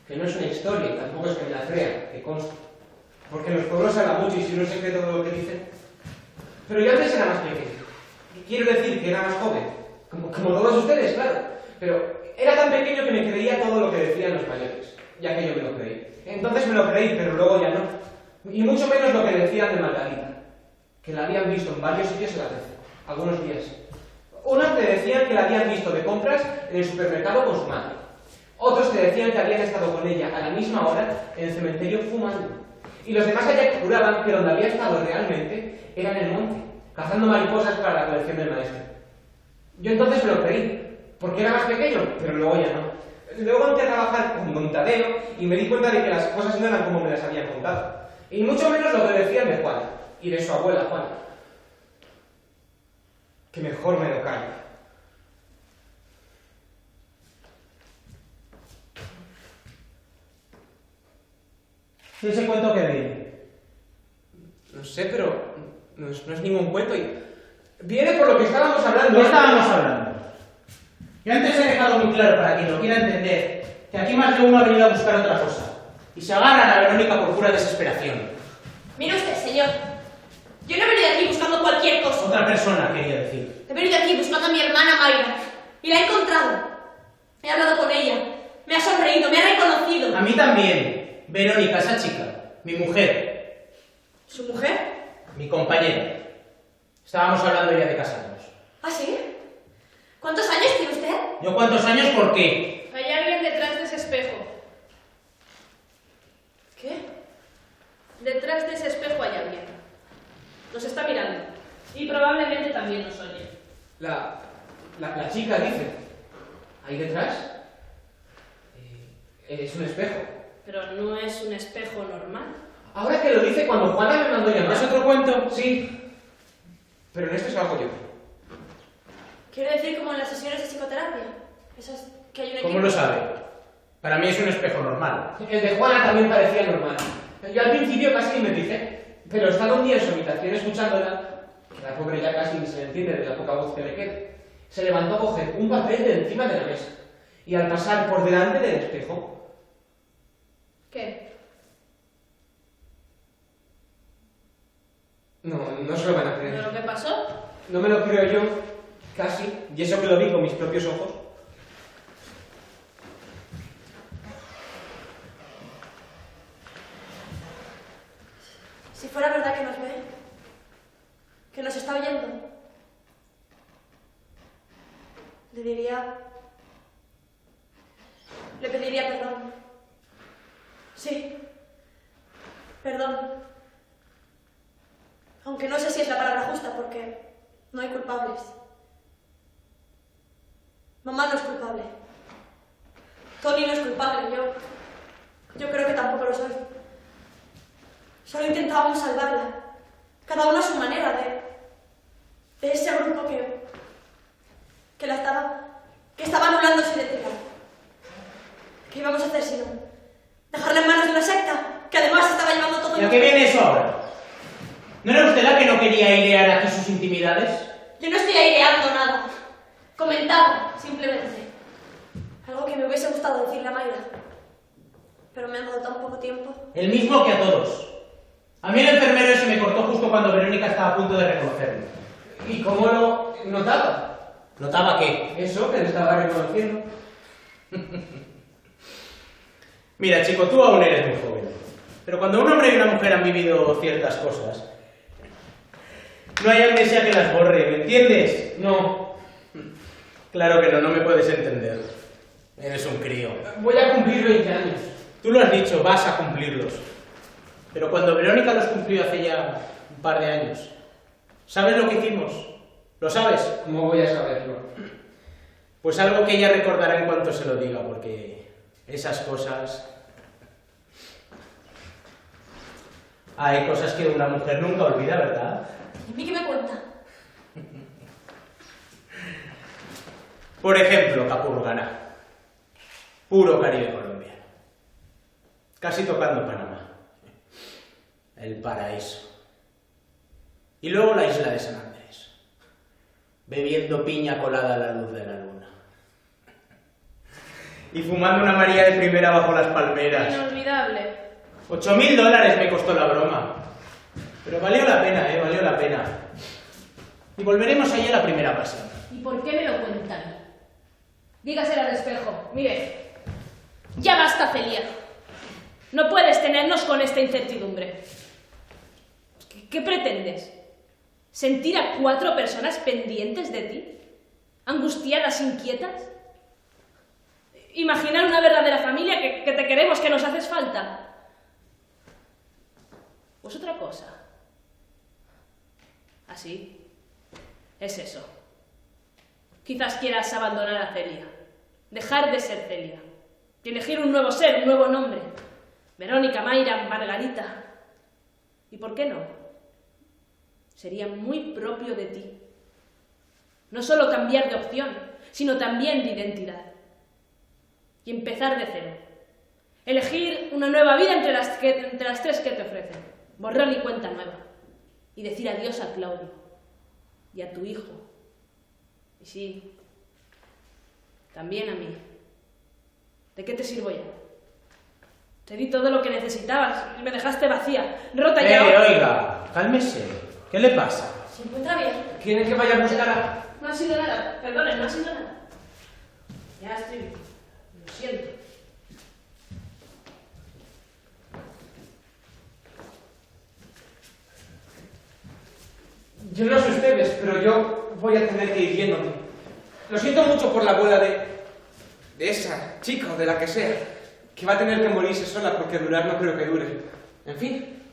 [SPEAKER 5] Que no es una historia y tampoco es que me la crea, que consta. Porque en los pueblos se habla mucho y si no se cree todo lo que dicen. Pero yo antes era más pequeño. Quiero decir que era más joven. Como todos ustedes, claro. Pero era tan pequeño que me creía todo lo que decían los mayores. Ya que yo me lo creí. Entonces me lo creí, pero luego ya no. Y mucho menos lo que decían de Margarita. Que la habían visto en varios sitios en la tercera. Algunos días. Unos te decían que la habían visto de compras en el supermercado con su madre. Otros te decían que habían estado con ella a la misma hora en el cementerio fumando. Y los demás allá juraban que donde había estado realmente era en el monte, cazando mariposas para la colección del maestro. Yo entonces me lo creí, porque era más pequeño, pero luego ya no. Luego entré a trabajar con Tadeo y me di cuenta de que las cosas no eran como me las habían contado. Y mucho menos lo que decían de Juana, y de su abuela Juana. Que mejor me lo callo.
[SPEAKER 3] ¿Y ese cuento qué viene?
[SPEAKER 5] No sé, pero no es ningún cuento y... Viene por lo que estábamos hablando.
[SPEAKER 3] ¿Qué estábamos hablando? Yo antes he dejado muy claro para quien lo quiera entender que aquí más de uno ha venido a buscar otra cosa. Y se agarran a Verónica por pura desesperación.
[SPEAKER 1] Mire usted, señor. Yo no he venido aquí buscando cualquier cosa.
[SPEAKER 3] Otra persona, quería decir.
[SPEAKER 1] He venido aquí buscando a mi hermana Mayra. Y la he encontrado. He hablado con ella. Me ha sonreído, me ha reconocido.
[SPEAKER 3] A mí también. Verónica, esa chica. Mi mujer.
[SPEAKER 1] ¿Su mujer?
[SPEAKER 3] Mi compañera. Estábamos hablando ya de casarnos.
[SPEAKER 1] ¿Ah, sí? ¿Cuántos años tiene usted?
[SPEAKER 3] ¿Yo cuántos años? ¿Por qué?
[SPEAKER 6] Hay alguien detrás de ese espejo.
[SPEAKER 1] ¿Qué?
[SPEAKER 6] Detrás de ese espejo hay alguien. Nos está mirando. Y probablemente también nos oye.
[SPEAKER 5] La chica dice, ahí detrás, es un espejo.
[SPEAKER 6] Pero no es un espejo normal.
[SPEAKER 5] Ahora que lo dice, cuando Juana me mandó llamar...
[SPEAKER 3] ¿Es otro cuento?
[SPEAKER 5] Sí, pero en esto se lo hago yo.
[SPEAKER 1] ¿Quiere decir como en las sesiones de psicoterapia? Esas que hay un equipo...
[SPEAKER 3] ¿Cómo lo sabe? Para mí es un espejo normal.
[SPEAKER 5] El de Juana también parecía normal. Yo al principio casi me dije, pero estaba un día en su habitación escuchándola, que la pobre ya casi ni se le entiende de la poca voz que le queda. Se levantó a coger un papel de encima de la mesa y al pasar por delante del espejo...
[SPEAKER 6] ¿Qué?
[SPEAKER 5] No se lo van a creer.
[SPEAKER 6] ¿Pero qué pasó?
[SPEAKER 5] No me lo creo yo, casi, y eso que lo vi con mis propios ojos.
[SPEAKER 1] Si fuera verdad que nos ve, que nos está oyendo, le pediría perdón. Sí, perdón. Aunque no sé si es la palabra justa porque no hay culpables. Mamá no es culpable. Tony no es culpable. Yo creo que tampoco lo soy. Solo intentábamos salvarla. Cada uno a su manera de ese grupo que estaba anulándose de tirar. ¿Qué íbamos a hacer si no? ¿Dejarla en manos de una secta? Que además estaba llevando todo...
[SPEAKER 3] ¿Y a qué viene eso ahora? ¿No era usted la que no quería airear aquí sus intimidades?
[SPEAKER 1] Yo no estoy aireando nada. Comentaba, simplemente. Algo que me hubiese gustado decirle a Mayra. Pero me han dado tan poco tiempo.
[SPEAKER 3] El mismo que a todos. A mí el enfermero ese me cortó justo cuando Verónica estaba a punto de reconocerme.
[SPEAKER 5] ¿Y cómo lo notaba?
[SPEAKER 3] ¿Notaba qué?
[SPEAKER 5] Eso, que le estaba reconociendo.
[SPEAKER 3] Mira, chico, tú aún eres muy joven. Pero cuando un hombre y una mujer han vivido ciertas cosas, no hay amnesia que las borre, ¿me entiendes?
[SPEAKER 5] No.
[SPEAKER 3] Claro que no me puedes entender. Eres un crío.
[SPEAKER 5] Voy a cumplir 20 años.
[SPEAKER 3] Tú lo has dicho, vas a cumplirlos. Pero cuando Verónica los cumplió hace ya un par de años, ¿sabes lo que hicimos? ¿Lo sabes?
[SPEAKER 5] ¿Cómo voy a saberlo?
[SPEAKER 3] Pues algo que ella recordará en cuanto se lo diga, porque esas cosas... Hay cosas que una mujer nunca olvida, ¿verdad?
[SPEAKER 1] ¿Y a mí qué me cuenta?
[SPEAKER 3] Por ejemplo, Capurganá. Puro Caribe colombiano. Casi tocando Panamá. El paraíso. Y luego la isla de San Andrés. Bebiendo piña colada a la luz de la luna. Y fumando una María de primera bajo las palmeras.
[SPEAKER 6] Inolvidable.
[SPEAKER 3] $8.000 me costó la broma. Pero valió la pena, valió la pena. Y volveremos allí a la primera pasión.
[SPEAKER 6] ¿Y por qué me lo cuentan? Dígaselo al espejo. Mire, ya basta, Celia. No puedes tenernos con esta incertidumbre. ¿Qué pretendes? ¿Sentir a 4 personas pendientes de ti? ¿Angustiadas, inquietas? ¿Imaginar una verdadera familia que te queremos, que nos haces falta? Pues otra cosa. ¿Así? Es eso. Quizás quieras abandonar a Celia, dejar de ser Celia, y elegir un nuevo ser, un nuevo nombre. Verónica, Mayra, Margarita. ¿Y por qué no? Sería muy propio de ti. No solo cambiar de opción, sino también de identidad. Y empezar de cero. Elegir una nueva vida entre las 3 que te ofrecen. Borrón y cuenta nueva. Y decir adiós a Claudio. Y a tu hijo. Y sí, también a mí. ¿De qué te sirvo ya? Te di todo lo que necesitabas y me dejaste vacía, rota y ahora...
[SPEAKER 3] Oiga, cálmese. ¿Qué le pasa?
[SPEAKER 1] ¿Se encuentra bien?
[SPEAKER 5] ¿Quieren que vaya a buscar a...?
[SPEAKER 6] No ha sido nada, perdone, no ha sido nada. Ya estoy bien, lo siento.
[SPEAKER 5] Yo no sé ustedes, pero yo voy a tener que ir yéndome. Lo siento mucho por la abuela de esa chica o de la que sea, que va a tener que morirse sola porque durar no creo que dure. En fin.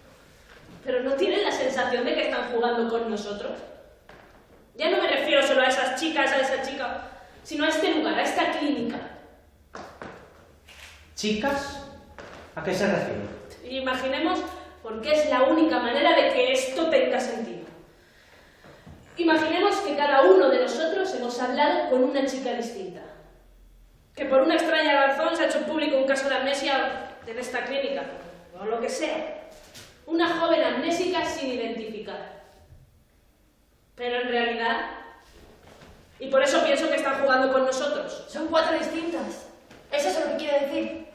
[SPEAKER 6] ¿Pero no tienen la sensación de que están jugando con nosotros? Ya no me refiero solo a esas chicas, a esa chica, sino a este lugar, a esta clínica.
[SPEAKER 3] ¿Chicas? ¿A qué se refiere?
[SPEAKER 6] Imaginemos, porque es la única manera de que esto tenga sentido. Imaginemos que cada uno de nosotros hemos hablado con una chica distinta. Que por una extraña razón se ha hecho público un caso de amnesia en esta clínica, o lo que sea. Una joven amnésica sin identificar. Pero en realidad... Y por eso pienso que están jugando con nosotros.
[SPEAKER 1] Son 4 distintas. ¿Eso es lo que quiere decir?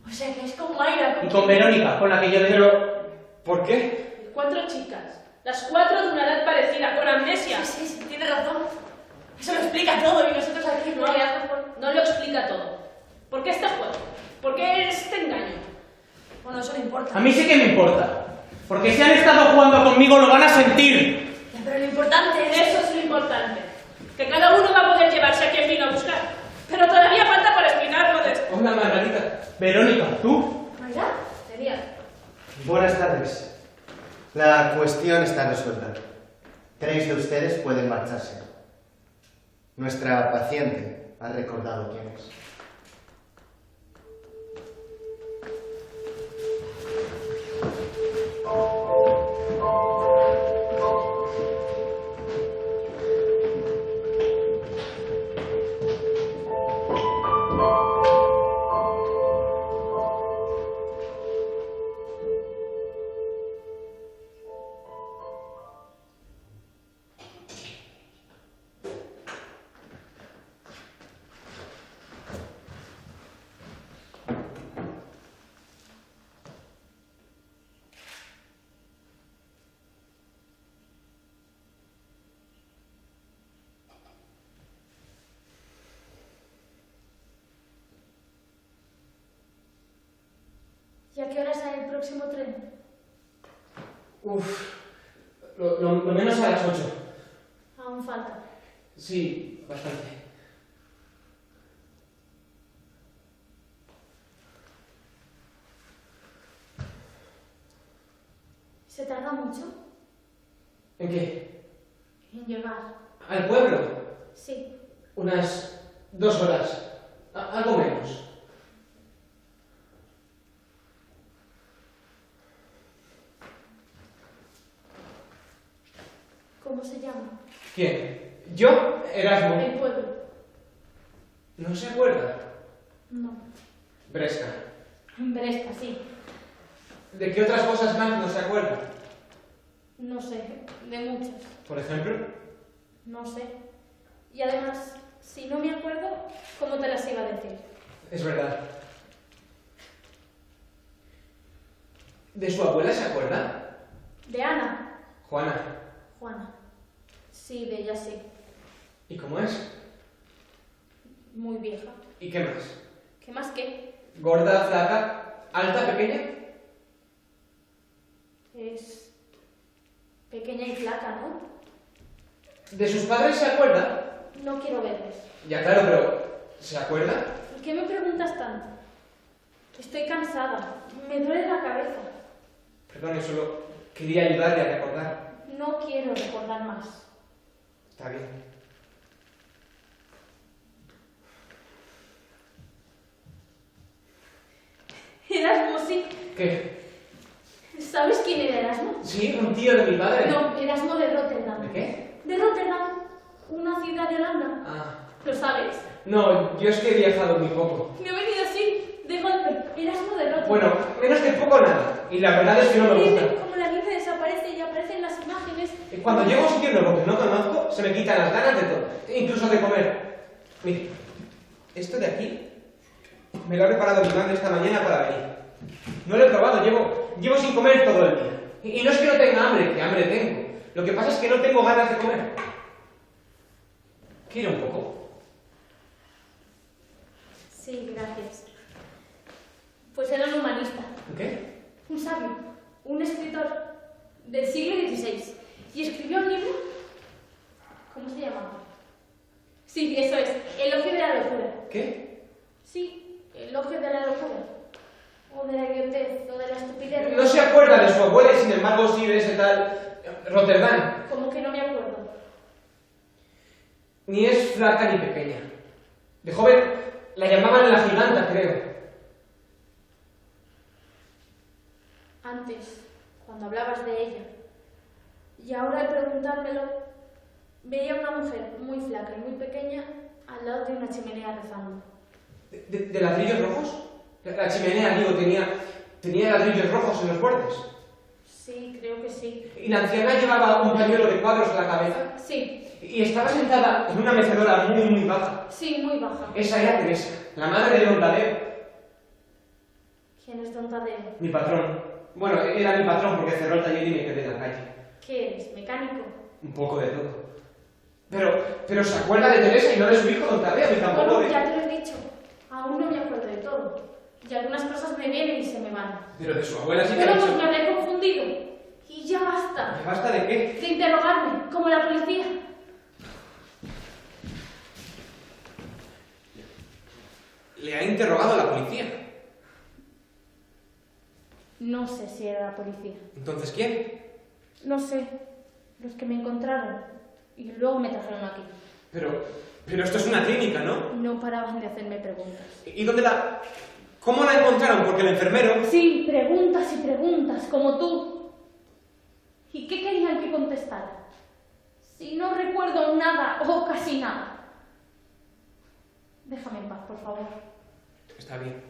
[SPEAKER 1] O sea, que es con Mayra.
[SPEAKER 3] Y con Verónica, con la que yo le...
[SPEAKER 5] Pero, ¿por qué?
[SPEAKER 6] 4 chicas. Las 4 de una edad parecida, con amnesia.
[SPEAKER 1] Sí, tiene razón. Eso lo explica todo y nosotros aquí
[SPEAKER 6] No lo explica todo. ¿Por qué este juego? ¿Por qué este engaño?
[SPEAKER 1] Bueno, eso no importa.
[SPEAKER 3] A mí sí que me importa. Porque si han estado jugando conmigo lo van a sentir.
[SPEAKER 1] Ya, pero lo importante es...
[SPEAKER 6] Eso es lo importante. Que cada uno va a poder llevarse a quien vino a buscar. Pero todavía falta por explicarlo de esto.
[SPEAKER 5] Hola, Margarita.
[SPEAKER 3] Verónica, ¿tú?
[SPEAKER 1] ¿Mayra?
[SPEAKER 6] Sería.
[SPEAKER 4] Buenas tardes. La cuestión está resuelta. 3 de ustedes pueden marcharse. Nuestra paciente ha recordado quién es.
[SPEAKER 1] ¿Y a qué hora sale el próximo tren?
[SPEAKER 5] Lo menos a las 8.
[SPEAKER 1] Aún falta.
[SPEAKER 5] Sí, bastante.
[SPEAKER 1] ¿Se tarda mucho
[SPEAKER 5] ¿En qué?
[SPEAKER 1] en llegar?
[SPEAKER 5] ¿Al pueblo?
[SPEAKER 1] Sí.
[SPEAKER 5] Unas 2 horas. Algo menos.
[SPEAKER 1] ¿Cómo se llama?
[SPEAKER 5] ¿Quién? ¿Yo? Erasmo.
[SPEAKER 6] El pueblo.
[SPEAKER 5] ¿No se acuerda?
[SPEAKER 1] No.
[SPEAKER 5] Bresca.
[SPEAKER 1] Bresca, sí.
[SPEAKER 5] ¿De qué otras cosas más no se acuerda?
[SPEAKER 1] No sé, de muchas.
[SPEAKER 5] Por ejemplo.
[SPEAKER 1] No sé. Y además, si no me acuerdo, ¿cómo te las iba a decir?
[SPEAKER 5] Es verdad. ¿De su abuela se acuerda?
[SPEAKER 1] ¿De Ana?
[SPEAKER 5] Juana.
[SPEAKER 1] Juana. Sí, de ella sí.
[SPEAKER 5] ¿Y cómo es?
[SPEAKER 1] Muy vieja.
[SPEAKER 5] ¿Y qué más?
[SPEAKER 1] ¿Qué más qué?
[SPEAKER 5] ¿Gorda, flaca, alta, pequeña?
[SPEAKER 1] Es pequeña y flaca, ¿no?
[SPEAKER 5] ¿De sus padres se acuerda?
[SPEAKER 1] No quiero verles.
[SPEAKER 5] Ya claro, pero ¿se acuerda?
[SPEAKER 1] ¿Por qué me preguntas tanto? Estoy cansada. Me duele la cabeza.
[SPEAKER 5] Perdone, solo quería ayudarle a recordar.
[SPEAKER 1] No quiero recordar más.
[SPEAKER 5] Está bien.
[SPEAKER 1] Erasmo, sí.
[SPEAKER 5] ¿Qué?
[SPEAKER 1] ¿Sabes quién era Erasmo?
[SPEAKER 5] Sí, un tío de mi padre.
[SPEAKER 1] No, Erasmo de Rotterdam.
[SPEAKER 5] ¿De qué?
[SPEAKER 1] De Rotterdam, una ciudad de Holanda.
[SPEAKER 5] Ah.
[SPEAKER 1] ¿Lo sabes?
[SPEAKER 5] No, yo es que he viajado muy poco.
[SPEAKER 1] Me he venido así, de golpe. Erasmo de Rotterdam.
[SPEAKER 5] Bueno, menos que poco nada. Y la verdad es que no me gusta.
[SPEAKER 1] Como la niña desaparece y aparecen las imágenes.
[SPEAKER 5] Cuando llego a un sitio nuevo que no conozco, se me quitan las ganas de todo. Incluso de comer. Mire, esto de aquí me lo ha preparado mi madre esta mañana para venir. No lo he probado, llevo sin comer todo el día. Y no es que no tenga hambre, que hambre tengo. Lo que pasa es que no tengo ganas de comer. ¿Quiere un poco?
[SPEAKER 1] Sí, gracias. Pues era un humanista,
[SPEAKER 5] ¿Qué?
[SPEAKER 1] un sabio, un escritor del siglo XVI. Y escribió un libro. ¿Cómo se llamaba? Sí, eso es, Elogio de la locura.
[SPEAKER 5] ¿Qué?
[SPEAKER 1] Sí, Elogio de la locura. O de la idiotez, o de la estupidez.
[SPEAKER 5] No se acuerda de su abuela y sin embargo sí de ese tal Rotterdam.
[SPEAKER 1] Como que no me acuerdo.
[SPEAKER 5] Ni es flaca ni pequeña. De joven la llamaban la giganta, creo.
[SPEAKER 1] Antes, cuando hablabas de ella. Y ahora al preguntármelo, veía una mujer muy flaca y muy pequeña al lado de una chimenea rezando.
[SPEAKER 5] ¿De ladrillos rojos? La chimenea, digo, tenía ladrillos rojos en los bordes.
[SPEAKER 1] Sí, creo que sí.
[SPEAKER 5] ¿Y la anciana llevaba un pañuelo de cuadros en la cabeza?
[SPEAKER 1] Sí,
[SPEAKER 5] Y estaba sentada en una mecedora muy baja.
[SPEAKER 1] sí, muy baja.
[SPEAKER 5] Esa era Teresa, la madre de Don Tadeo,
[SPEAKER 1] ¿Quién es Don Tadeo?
[SPEAKER 5] mi patrón. Bueno, era mi patrón porque cerró el taller y me quedé en la calle.
[SPEAKER 1] ¿Qué eres? ¿Mecánico?
[SPEAKER 5] Un poco de todo. Pero se acuerda de Teresa y no de su hijo Don Tadeo, ni tampoco
[SPEAKER 1] Bueno,
[SPEAKER 5] de...
[SPEAKER 1] ya te lo he dicho. Aún no me acuerdo de todo. Y algunas cosas me vienen y se me van.
[SPEAKER 5] Pero de su abuela sí que ha
[SPEAKER 1] Pero
[SPEAKER 5] dicho...
[SPEAKER 1] pues me habré confundido. Y ya basta.
[SPEAKER 5] ¿Me basta de qué?
[SPEAKER 1] De interrogarme, como la policía.
[SPEAKER 5] Le ha interrogado a la policía.
[SPEAKER 1] No sé si era la policía.
[SPEAKER 5] ¿Entonces quién?
[SPEAKER 1] No sé. Los que me encontraron. Y luego me trajeron aquí.
[SPEAKER 5] Pero esto es una clínica, ¿no?
[SPEAKER 1] No paraban de hacerme preguntas.
[SPEAKER 5] ¿Y dónde la...? ¿Cómo la encontraron? Porque el enfermero...
[SPEAKER 1] Sí, preguntas y preguntas, como tú. ¿Y qué querían que contestara? Si no recuerdo nada o casi nada. Déjame en paz, por favor.
[SPEAKER 5] Está bien.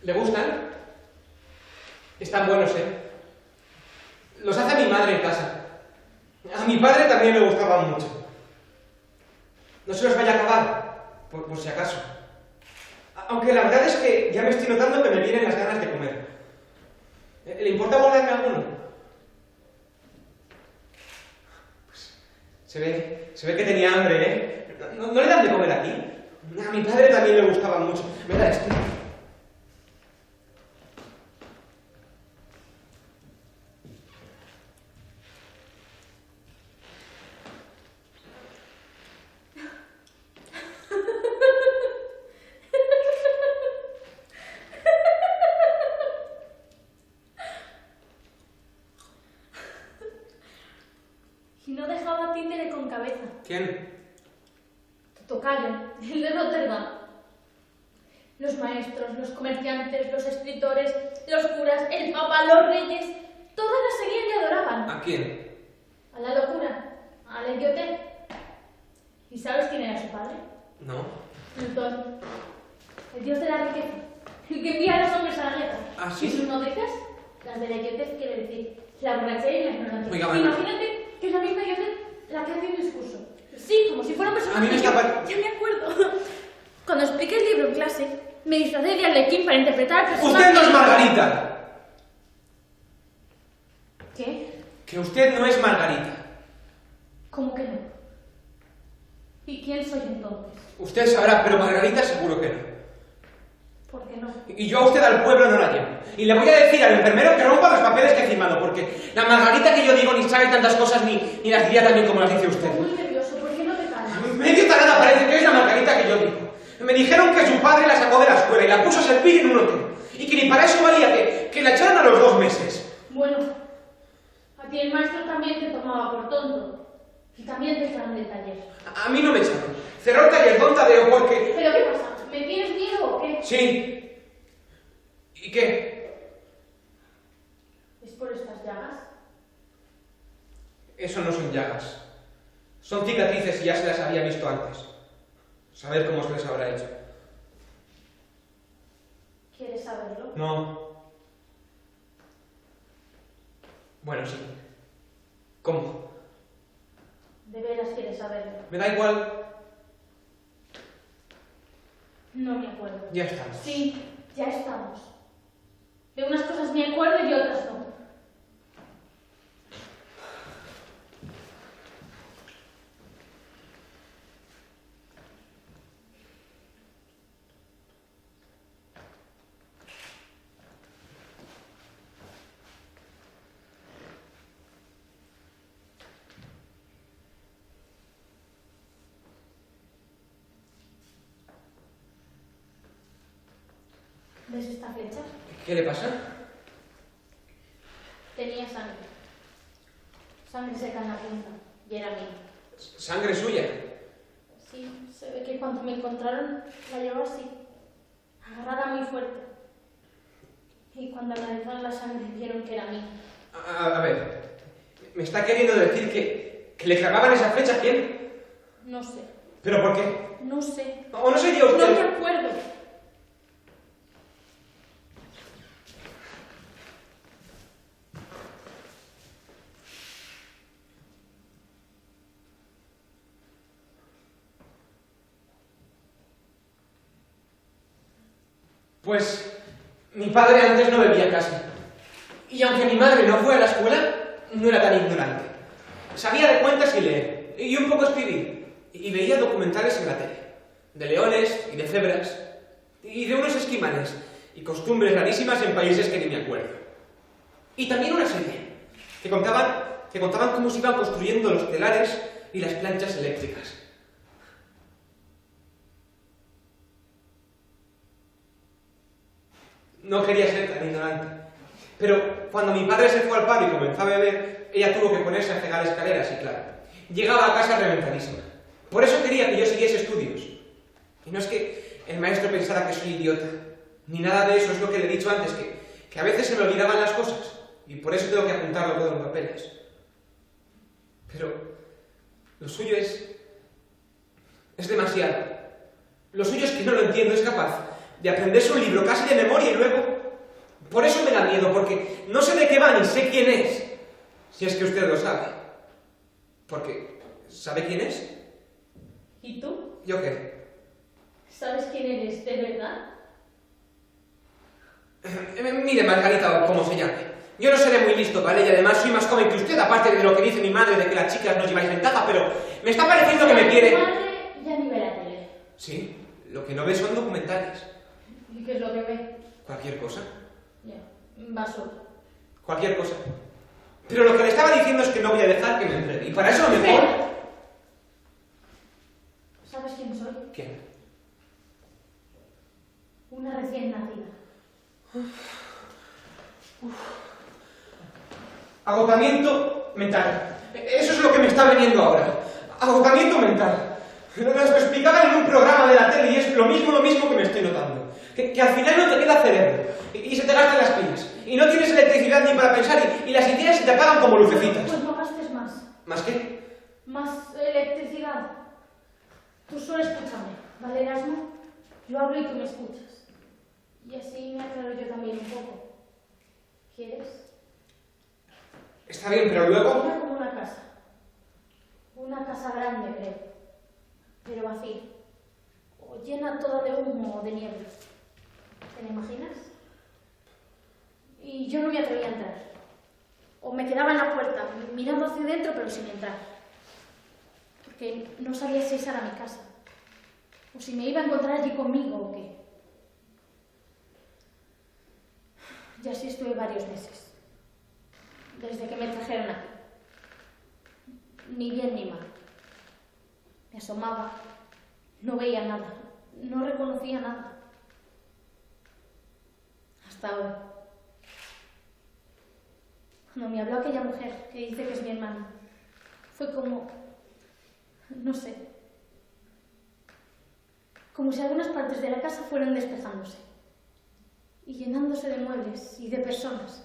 [SPEAKER 5] ¿Le gustan? Están buenos, ¿eh? Los hace mi madre en casa. A mi padre también le gustaban mucho. No se los vaya a acabar, por si acaso. Aunque la verdad es que ya me estoy notando que me vienen las ganas de comer. ¿Le importa guardarme alguno? Pues, se ve que tenía hambre, ¿eh? ¿No le dan de comer aquí? A mi padre también le gustaban mucho. Me da esto.
[SPEAKER 1] Y no dejaba títere con cabeza.
[SPEAKER 5] ¿Quién?
[SPEAKER 1] Tocayo, el de Rotterdam. Los maestros, los comerciantes, los escritores, los curas, el papa, los reyes, todos la seguían y adoraban.
[SPEAKER 5] ¿A quién?
[SPEAKER 1] A la locura, a la idiotez. ¿Y sabes quién era su padre?
[SPEAKER 5] No.
[SPEAKER 1] Plutón, el dios de la riqueza, el que envía a los hombres a la guerra.
[SPEAKER 5] ¿Ah, sí?
[SPEAKER 1] ¿Y sus noticias? Las de la idiotez, quiere decir, la borrachera y la ignorancia.
[SPEAKER 5] Oiga, mamá.
[SPEAKER 1] Imagínate que es la misma idiotez la que hace un discurso. Sí, como si fuera un personaje.
[SPEAKER 5] A mí me está
[SPEAKER 1] Ya me acuerdo. Cuando expliqué el libro en clase, me disfracé de Arlequín para interpretar al personaje.
[SPEAKER 5] ¡Usted no es Margarita!
[SPEAKER 1] ¿Qué?
[SPEAKER 5] Que usted no es Margarita.
[SPEAKER 1] ¿Cómo que no? ¿Y quién soy entonces?
[SPEAKER 5] Usted sabrá, pero Margarita seguro que no.
[SPEAKER 1] ¿Por qué no?
[SPEAKER 5] Y yo a usted al pueblo no la llevo. Y le voy a decir al enfermero que rompa los papeles que he firmado, porque la Margarita que yo digo ni sabe tantas cosas ni las diría también como las dice usted.
[SPEAKER 1] Estoy muy nervioso, ¿por qué no te calmas?
[SPEAKER 5] Medio tarada parece que es la Margarita que yo digo. Me dijeron que su padre la sacó de la escuela y la puso a servir en un hotel. Y que ni para eso valía que la echaran a los 2 meses.
[SPEAKER 1] Bueno, a ti el maestro también te tomaba por tonto. Y también te echaron del taller.
[SPEAKER 5] A mí no me echaron. Cerró el taller Don Tadeo porque...
[SPEAKER 1] ¿Pero qué pasa? ¿Me tienes miedo o qué?
[SPEAKER 5] Sí. ¿Y qué?
[SPEAKER 1] ¿Es por estas llagas?
[SPEAKER 5] Eso no son llagas. Son cicatrices y ya se las había visto antes. Saber cómo se les habrá hecho.
[SPEAKER 1] ¿Quieres saberlo?
[SPEAKER 5] No. Bueno, sí. ¿Cómo?
[SPEAKER 1] ¿De veras quieres saberlo?
[SPEAKER 5] Me da igual.
[SPEAKER 1] No me acuerdo.
[SPEAKER 5] Ya estamos.
[SPEAKER 1] Sí, ya estamos. De unas cosas me acuerdo y de otras no. ¿Ves esta flecha?
[SPEAKER 5] ¿Qué le pasa?
[SPEAKER 1] Tenía sangre. Sangre seca en la punta. Y era mía.
[SPEAKER 5] ¿Sangre suya?
[SPEAKER 1] Sí, se ve que cuando me encontraron la llevaba así. Agarrada muy fuerte. Y cuando analizaron la sangre vieron que era mía.
[SPEAKER 5] A ver. ¿Me está queriendo decir que le clavaban esa flecha a quién?
[SPEAKER 1] No sé.
[SPEAKER 5] ¿Pero por qué?
[SPEAKER 1] No sé.
[SPEAKER 5] ¿O no sería usted?
[SPEAKER 1] No me acuerdo.
[SPEAKER 5] Pues mi padre antes no bebía casi. Y aunque mi madre no fue a la escuela, no era tan ignorante. Sabía de cuentas y leer, y un poco escribir. Y veía documentales en la tele. De leones y de cebras. Y de unos esquimales. Y costumbres rarísimas en países que ni me acuerdo. Y también una serie. Que contaban cómo se iban construyendo los telares y las planchas eléctricas. No quería ser tan ignorante. Pero cuando mi padre se fue al paro y comenzó a beber, ella tuvo que ponerse a cegar escaleras y claro, llegaba a casa reventadísima. Por eso quería que yo siguiese estudios. Y no es que el maestro pensara que soy idiota, ni nada de eso, es lo que le he dicho antes, que a veces se me olvidaban las cosas, y por eso tengo que apuntarlo todo en papeles. Pero lo suyo es demasiado. Lo suyo es que no lo entiendo, es capaz de aprenderse un libro casi de memoria y luego... Por eso me da miedo, porque no sé de qué va ni sé quién es. Si es que usted lo sabe. Porque... ¿sabe quién es?
[SPEAKER 1] ¿Y tú?
[SPEAKER 5] ¿Yo qué?
[SPEAKER 1] ¿Sabes quién eres de verdad?
[SPEAKER 5] Mire, Margarita, o como se llame. Yo no seré muy listo, ¿vale? Y además soy más joven que usted, aparte de lo que dice mi madre de que las chicas no lleváis ventaja, pero me está pareciendo que me quiere...
[SPEAKER 1] Tu madre ya ni ve la tele.
[SPEAKER 5] Sí, lo que no ve son documentales.
[SPEAKER 1] ¿Y qué es lo que ve?
[SPEAKER 5] Cualquier cosa.
[SPEAKER 1] Ya, basura.
[SPEAKER 5] Cualquier cosa. Pero lo que le estaba diciendo es que no voy a dejar que me enrede. Y para eso mejor...
[SPEAKER 1] Espera. ¿Sabes quién soy?
[SPEAKER 5] ¿Quién?
[SPEAKER 1] Una recién nacida.
[SPEAKER 5] Agotamiento mental. Eso es lo que me está veniendo ahora. Agotamiento mental. Nos lo explicaban en un programa de la tele y es lo mismo que me estoy notando. Que al final no te queda cerebro y se te gastan las pilas. Y no tienes electricidad ni para pensar y las ideas se te apagan como lucecitas.
[SPEAKER 1] Pues no gastes más.
[SPEAKER 5] ¿Más qué?
[SPEAKER 1] Más electricidad.
[SPEAKER 7] Tú solo escúchame, ¿vale, Erasmo? Yo hablo y tú me escuchas. Y así me aclaro yo también un poco. ¿Quieres?
[SPEAKER 5] Está bien, pero luego...
[SPEAKER 7] Era como una casa. Una casa grande, creo. Pero vacía. O llena toda de humo o de niebla. ¿Te la imaginas? Y yo no me atrevía a entrar. O me quedaba en la puerta, mirando hacia dentro pero sin entrar. Porque no sabía si esa era mi casa. O si me iba a encontrar allí conmigo o qué. Y así estuve varios meses. Desde que me trajeron aquí. Ni bien ni mal. Me asomaba. No veía nada. No reconocía nada. Hasta ahora. Cuando me habló aquella mujer que dice que es mi hermana, fue como... no sé. Como si algunas partes de la casa fueran despejándose. Y llenándose de muebles y de personas.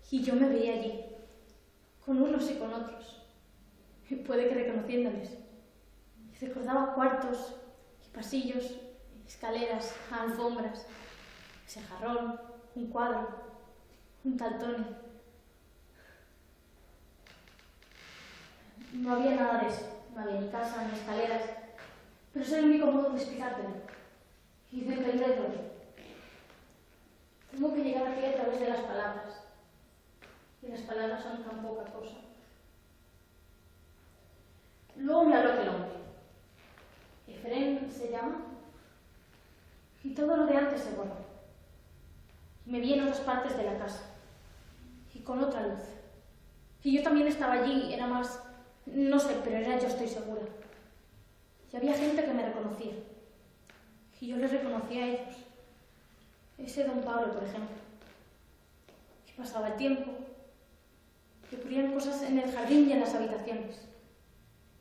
[SPEAKER 7] Y yo me veía allí. Con unos y con otros. Y puede que reconociéndoles. Y recordaba cuartos y pasillos, escaleras, alfombras, ese jarrón, un cuadro, un tal Tony. No había nada de eso. No había ni casa, ni escaleras. Pero es el único modo de explicártelo. Y de entenderlo. Tengo que llegar aquí a través de las palabras. Y las palabras son tan poca cosa. Luego me habló aquel hombre. Efrén se llama. Y todo lo de antes se borró. Me vi en otras partes de la casa. Y con otra luz. Y yo también estaba allí, era más... no sé, pero era yo, estoy segura. Y había gente que me reconocía. Y yo les reconocía a ellos. Ese don Pablo, por ejemplo. Y pasaba el tiempo. Y ocurrían cosas en el jardín y en las habitaciones.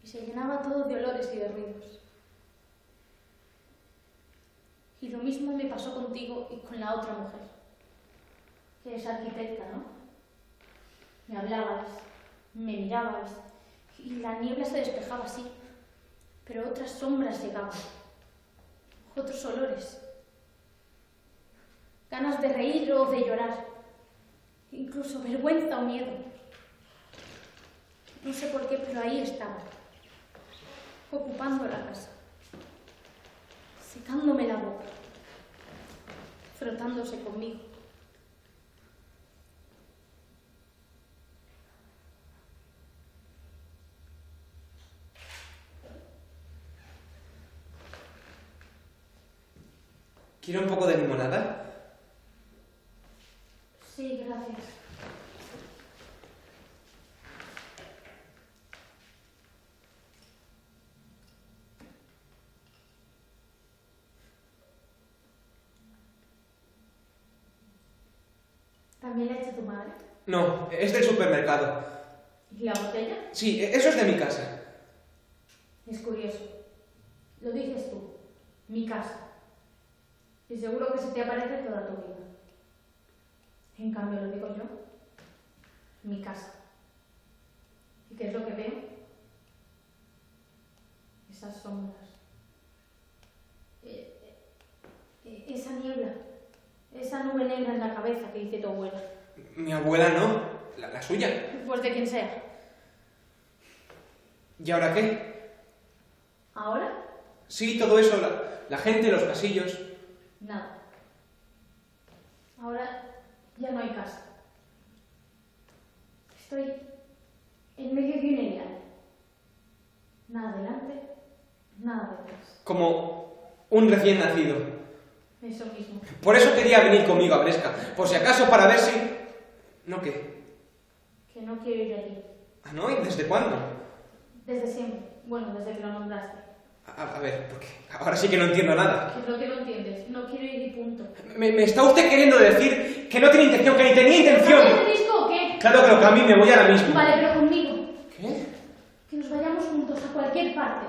[SPEAKER 7] Y se llenaba todo de olores y de ruidos. Y lo mismo me pasó contigo y con la otra mujer. Que es arquitecta, ¿no? Me hablabais, me mirabais. Y la niebla se despejaba así. Pero otras sombras llegaban. Otros olores. Ganas de reír o de llorar. Incluso vergüenza o miedo. No sé por qué, pero ahí estaba. Ocupando la casa. Secándome la boca. Frotándose conmigo.
[SPEAKER 5] ¿Quiere un poco de limonada?
[SPEAKER 7] Sí, gracias. ¿También la ha hecho tu madre?
[SPEAKER 5] No, es del supermercado.
[SPEAKER 7] ¿Y la botella?
[SPEAKER 5] Sí, eso es de mi casa.
[SPEAKER 7] Es curioso. Lo dices tú. Mi casa. Y seguro que se te aparece toda tu vida. En cambio, lo digo yo. Mi casa. ¿Y qué es lo que veo? Esas sombras. Esa niebla. Esa nube negra en la cabeza que dice tu abuela.
[SPEAKER 5] Mi abuela no, la suya.
[SPEAKER 7] Pues de quien sea.
[SPEAKER 5] ¿Y ahora qué?
[SPEAKER 7] ¿Ahora?
[SPEAKER 5] Sí, todo eso, la gente, los pasillos.
[SPEAKER 7] Nada. Ahora ya no hay casa. Estoy en medio de un ideal. Nada delante, nada detrás.
[SPEAKER 5] Como un recién nacido.
[SPEAKER 7] Eso mismo.
[SPEAKER 5] Por eso quería venir conmigo a Bresca. Por si acaso, para ver si... ¿No qué?
[SPEAKER 7] Que no quiero ir allí.
[SPEAKER 5] ¿Ah, no? ¿Y desde cuándo?
[SPEAKER 7] Desde siempre. Bueno, desde que lo nombraste.
[SPEAKER 5] A ver, porque ahora sí que no entiendo nada.
[SPEAKER 7] Que no te lo entiendes. No quiero ir y punto.
[SPEAKER 5] ¿Me está usted queriendo decir que no tiene intención, que ni tenía intención?
[SPEAKER 7] ¿Vale el disco o qué?
[SPEAKER 5] Claro que lo cambio y me voy ahora mismo.
[SPEAKER 7] Vale, pero conmigo.
[SPEAKER 5] ¿Qué?
[SPEAKER 7] Que nos vayamos juntos a cualquier parte.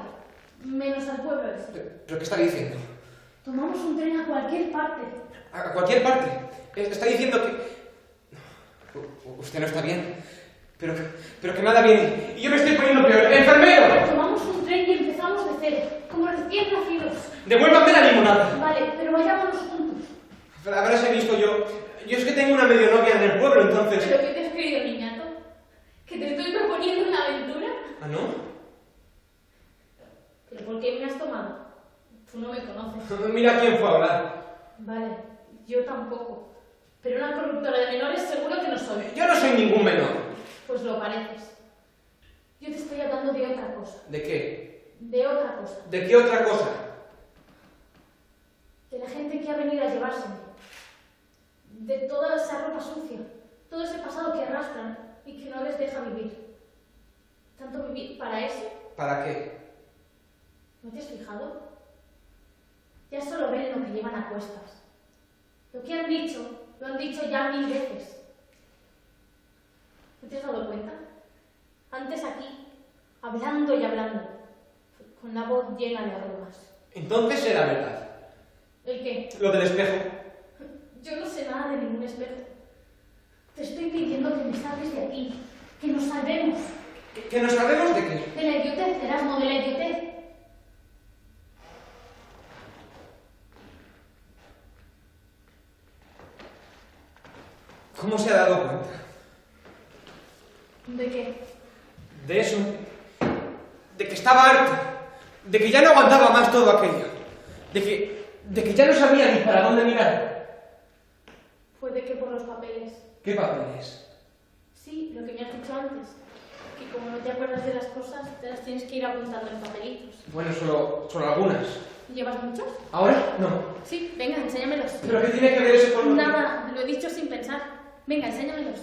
[SPEAKER 7] Menos al pueblo ese.
[SPEAKER 5] ¿Pero qué está diciendo?
[SPEAKER 7] Tomamos un tren a cualquier parte.
[SPEAKER 5] ¿A cualquier parte? Está diciendo que... Usted no está bien. Pero que nada viene. Y yo me estoy poniendo peor. ¡Enfermero!
[SPEAKER 7] Tomamos un tren y empezamos de cero. recién nacidos.
[SPEAKER 5] Devuélvanme la limonada.
[SPEAKER 7] Vale, pero vayámonos juntos.
[SPEAKER 5] A ver si he visto yo. Yo es que tengo una medio novia en el pueblo, entonces.
[SPEAKER 7] ¿Pero qué te has creído, niñato? ¿Que te estoy proponiendo una aventura?
[SPEAKER 5] ¿Ah, no?
[SPEAKER 7] ¿Pero por qué me has tomado? Tú no me conoces.
[SPEAKER 5] Mira quién fue a hablar.
[SPEAKER 7] Vale, yo tampoco. Pero una corruptora de menores seguro que no soy.
[SPEAKER 5] Yo no soy ningún menor.
[SPEAKER 7] Pues lo pareces. Yo te estoy hablando de otra cosa.
[SPEAKER 5] ¿De qué?
[SPEAKER 7] De otra cosa.
[SPEAKER 5] ¿De qué otra cosa?
[SPEAKER 7] De la gente que ha venido a llevárseme. De toda esa ropa sucia. Todo ese pasado que arrastran y que no les deja vivir. ¿Tanto vivir para eso?
[SPEAKER 5] ¿Para qué?
[SPEAKER 7] ¿No te has fijado? Ya solo ven lo que llevan a cuestas. Lo que han dicho, lo han dicho ya 1000 veces. ¿No te has dado cuenta? Antes aquí, hablando y hablando, con la voz llena de arrugas.
[SPEAKER 5] Entonces era verdad.
[SPEAKER 7] ¿El qué?
[SPEAKER 5] Lo del espejo.
[SPEAKER 7] Yo no sé nada de ningún espejo. Te estoy pidiendo que me saques de aquí, que nos salvemos.
[SPEAKER 5] ¿Que nos sabemos de qué?
[SPEAKER 7] De la idiotez, Erasmo, de la idiotez.
[SPEAKER 5] ¿Cómo se ha dado cuenta?
[SPEAKER 7] ¿De qué?
[SPEAKER 5] De eso. De que estaba harto. De que ya no aguantaba más todo aquello. De que ya no sabía ni para dónde mirar.
[SPEAKER 7] Puede que por los papeles.
[SPEAKER 5] ¿Qué papeles?
[SPEAKER 7] Sí, lo que me has dicho antes. Que como no te acuerdas de las cosas, te las tienes que ir apuntando en papelitos.
[SPEAKER 5] Bueno, solo algunas.
[SPEAKER 7] ¿Llevas muchos?
[SPEAKER 5] ¿Ahora? No.
[SPEAKER 7] Sí, venga, enséñamelos.
[SPEAKER 5] ¿Pero qué tiene que ver eso con...?
[SPEAKER 7] Nada, lo he dicho sin pensar. Venga, enséñamelos.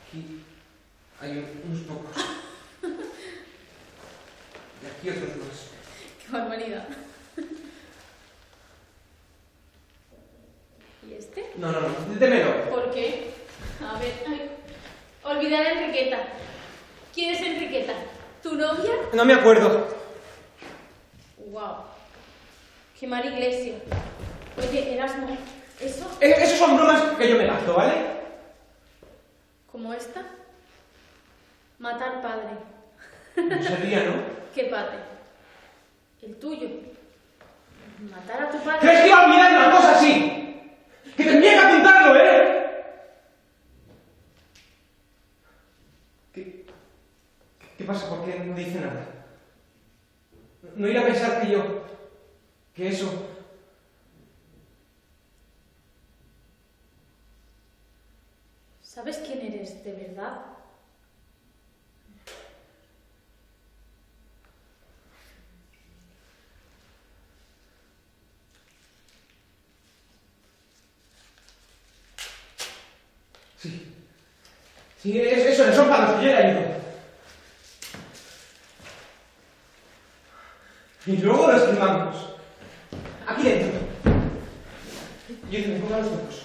[SPEAKER 5] Aquí hay unos pocos. Y aquí otros más.
[SPEAKER 7] Qué barbaridad. ¿Y este?
[SPEAKER 5] No, démelo.
[SPEAKER 7] ¿Por qué? A ver, ay, olvidar a Enriqueta. ¿Quién es Enriqueta? ¿Tu novia?
[SPEAKER 5] No me acuerdo.
[SPEAKER 7] Wow. Qué mala iglesia. Oye, Erasmo, ¿eso?
[SPEAKER 5] Esas son bromas que yo me gasto, ¿vale?
[SPEAKER 7] ¿Como esta? Matar padre.
[SPEAKER 5] No sería, ¿no?
[SPEAKER 7] ¿Qué padre? El tuyo. Matar a tu padre.
[SPEAKER 5] ¿Crees que iba a olvidar una cosa así? ¡Que tendría que apuntarlo, eh! ¿Qué pasa? ¿Por qué no dice nada? No ir a pensar que eso...
[SPEAKER 7] ¿Sabes quién eres de verdad?
[SPEAKER 5] Sí, eso, son para los que yo le ayudo. Y luego los quemamos. Aquí dentro. Yo me pongo los ojos.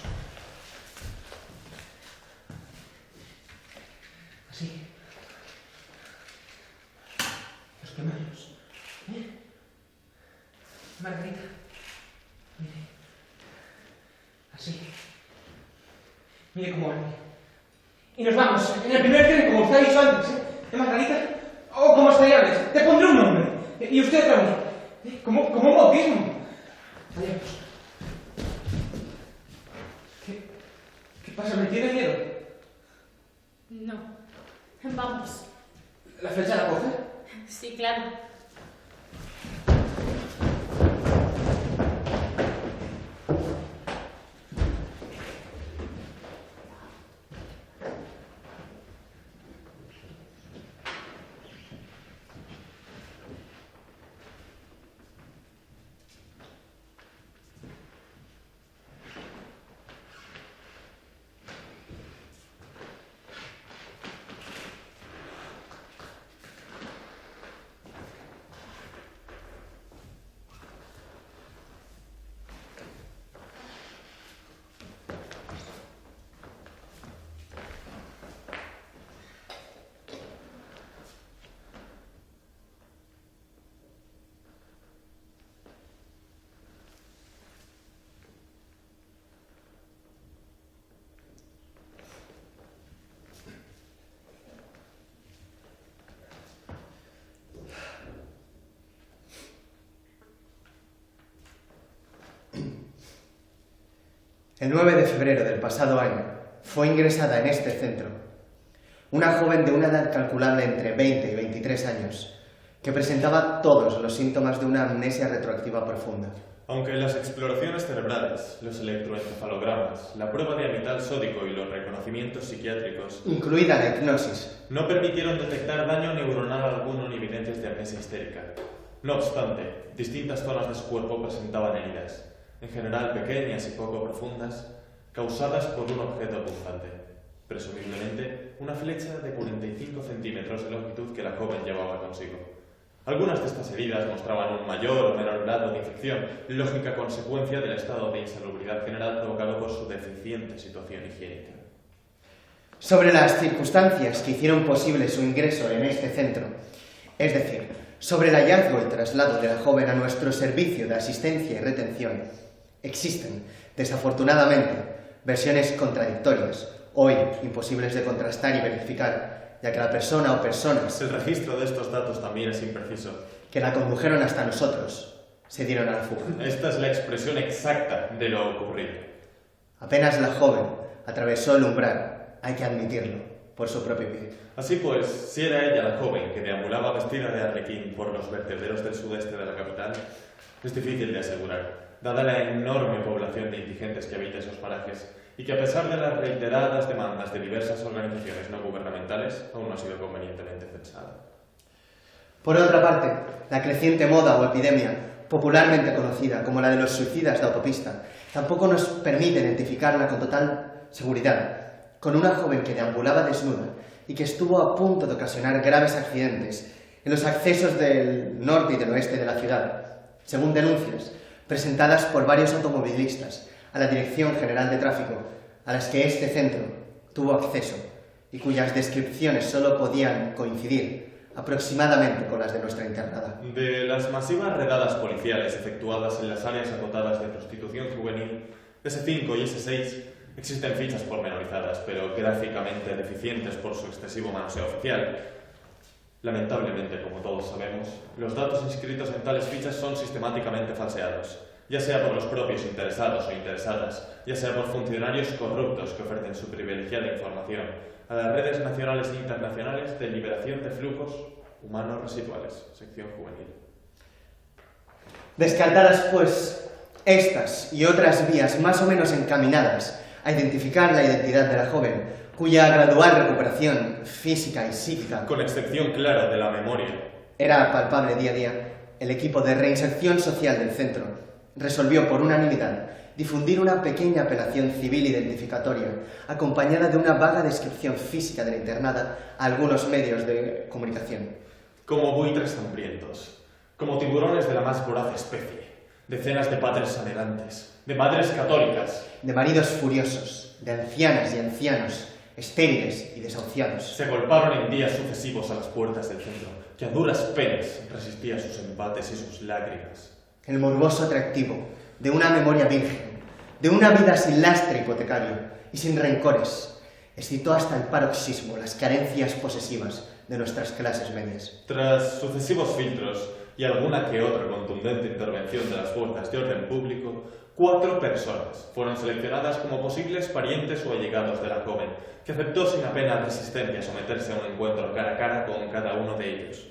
[SPEAKER 5] Así. Los quemamos. Margarita. Mire. Así. Mire cómo arde. Y nos vamos, en el primer tren, como usted ha dicho antes, ¿eh, Margarita? O como usted llames, te pondré un nombre. Y usted otra vez. Como un bautismo. Vayamos. ¿Qué pasa? ¿Me tiene miedo?
[SPEAKER 7] No. Vamos.
[SPEAKER 5] ¿La flecha la coge?
[SPEAKER 7] Sí, claro.
[SPEAKER 4] El 9 de febrero del pasado año fue ingresada en este centro una joven de una edad calculable entre 20 y 23 años que presentaba todos los síntomas de una amnesia retroactiva profunda.
[SPEAKER 2] Aunque las exploraciones cerebrales, los electroencefalogramas, la prueba de amital sódico y los reconocimientos psiquiátricos,
[SPEAKER 4] incluida la hipnosis,
[SPEAKER 2] no permitieron detectar daño neuronal alguno ni evidencias de amnesia histérica. No obstante, distintas zonas de su cuerpo presentaban heridas, en general pequeñas y poco profundas, causadas por un objeto punzante, presumiblemente una flecha de 45 centímetros de longitud que la joven llevaba consigo. Algunas de estas heridas mostraban un mayor o menor grado de infección, lógica consecuencia del estado de insalubridad general provocado por su deficiente situación higiénica.
[SPEAKER 4] Sobre las circunstancias que hicieron posible su ingreso en este centro, es decir, sobre el hallazgo y traslado de la joven a nuestro servicio de asistencia y retención, existen, desafortunadamente, versiones contradictorias, hoy imposibles de contrastar y verificar, ya que la persona o personas
[SPEAKER 2] El registro de estos datos también es impreciso.
[SPEAKER 4] que la condujeron hasta nosotros se dieron a la fuga.
[SPEAKER 2] Esta es la expresión exacta de lo ocurrido.
[SPEAKER 4] Apenas la joven atravesó el umbral, hay que admitirlo, por su propio pie.
[SPEAKER 2] Así pues, si era ella la joven que deambulaba vestida de arlequín por los vertederos del sudeste de la capital, es difícil de asegurar, dada la enorme población de indigentes que habita esos parajes y que a pesar de las reiteradas demandas de diversas organizaciones no gubernamentales, aún no ha sido convenientemente censada.
[SPEAKER 4] Por otra parte, la creciente moda o epidemia, popularmente conocida como la de los suicidas de autopista, tampoco nos permite identificarla con total seguridad, con una joven que deambulaba desnuda y que estuvo a punto de ocasionar graves accidentes en los accesos del norte y del oeste de la ciudad, según denuncias presentadas por varios automovilistas a la Dirección General de Tráfico, a las que este centro tuvo acceso y cuyas descripciones solo podían coincidir aproximadamente con las de nuestra internada.
[SPEAKER 2] De las masivas redadas policiales efectuadas en las áreas acotadas de prostitución juvenil, S5 y S6, existen fichas pormenorizadas, pero gráficamente deficientes por su excesivo manoseo oficial. Lamentablemente, como todos sabemos, los datos inscritos en tales fichas son sistemáticamente falseados, ya sea por los propios interesados o interesadas, ya sea por funcionarios corruptos que ofrecen su privilegiada información a las redes nacionales e internacionales de liberación de flujos humanos residuales, sección juvenil.
[SPEAKER 4] Descartadas, pues, estas y otras vías más o menos encaminadas a identificar la identidad de la joven, cuya gradual recuperación física y psíquica,
[SPEAKER 2] Con excepción clara de la memoria,
[SPEAKER 4] era palpable día a día, el equipo de reinserción social del centro resolvió por unanimidad difundir una pequeña apelación civil identificatoria acompañada de una vaga descripción física de la internada a algunos medios de comunicación.
[SPEAKER 2] como buitres hambrientos, como tiburones de la más voraz especie, decenas de padres anhelantes, de madres católicas,
[SPEAKER 4] De maridos furiosos, de ancianas y ancianos, estériles y desahuciados.
[SPEAKER 2] se golparon en días sucesivos a las puertas del centro, que a duras penas resistía sus embates y sus lágrimas.
[SPEAKER 4] El morboso atractivo de una memoria virgen, de una vida sin lastre hipotecario y sin rencores, excitó hasta el paroxismo las carencias posesivas de nuestras clases medias.
[SPEAKER 2] Tras sucesivos filtros y alguna que otra contundente intervención de las fuerzas de orden público, 4 personas fueron seleccionadas como posibles parientes o allegados de la joven, que aceptó sin apenas resistencia someterse a un encuentro cara a cara con cada uno de ellos.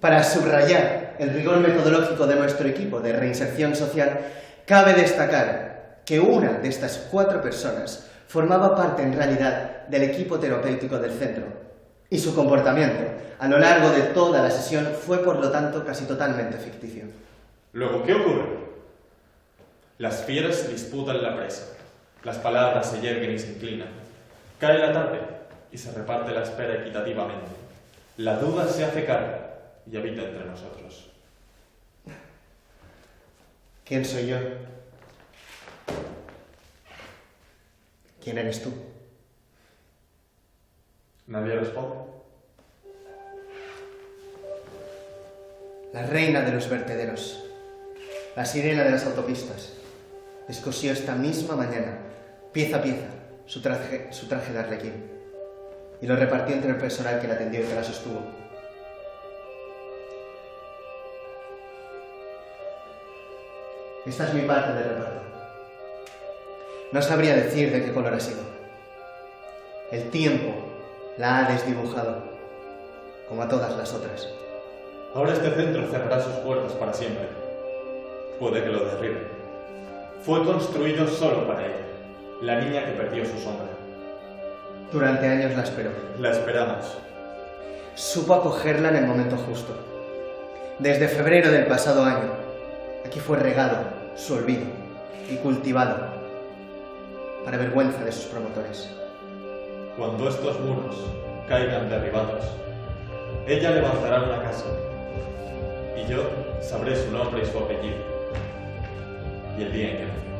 [SPEAKER 4] Para subrayar el rigor metodológico de nuestro equipo de reinserción social, cabe destacar que una de estas 4 personas formaba parte en realidad del equipo terapéutico del centro, y su comportamiento a lo largo de toda la sesión fue por lo tanto casi totalmente ficticio.
[SPEAKER 2] Luego, ¿qué ocurre? Las fieras se disputan la presa, las palabras se yerguen y se inclinan. Cae la tarde y se reparte la espera equitativamente. La duda se hace carne y habita entre nosotros.
[SPEAKER 4] ¿Quién soy yo? ¿Quién eres tú?
[SPEAKER 2] ¿Nadie responde?
[SPEAKER 4] La reina de los vertederos, la sirena de las autopistas, descosió esta misma mañana, pieza a pieza, su traje de arlequín, y lo repartió entre el personal que la atendió y que la sostuvo. Esta es mi parte del reparto. No sabría decir de qué color ha sido. El tiempo la ha desdibujado, como a todas las otras.
[SPEAKER 2] Ahora este centro cerrará sus puertas para siempre. Puede que lo derribe. Fue construido solo para ella, la niña que perdió su sombra.
[SPEAKER 4] Durante años la esperó.
[SPEAKER 2] La esperamos.
[SPEAKER 4] Supo acogerla en el momento justo. Desde febrero del pasado año, aquí fue regado su olvido y cultivado para vergüenza de sus promotores.
[SPEAKER 2] Cuando estos muros caigan derribados, ella levantará una casa y yo sabré su nombre y su apellido y el día en que nació.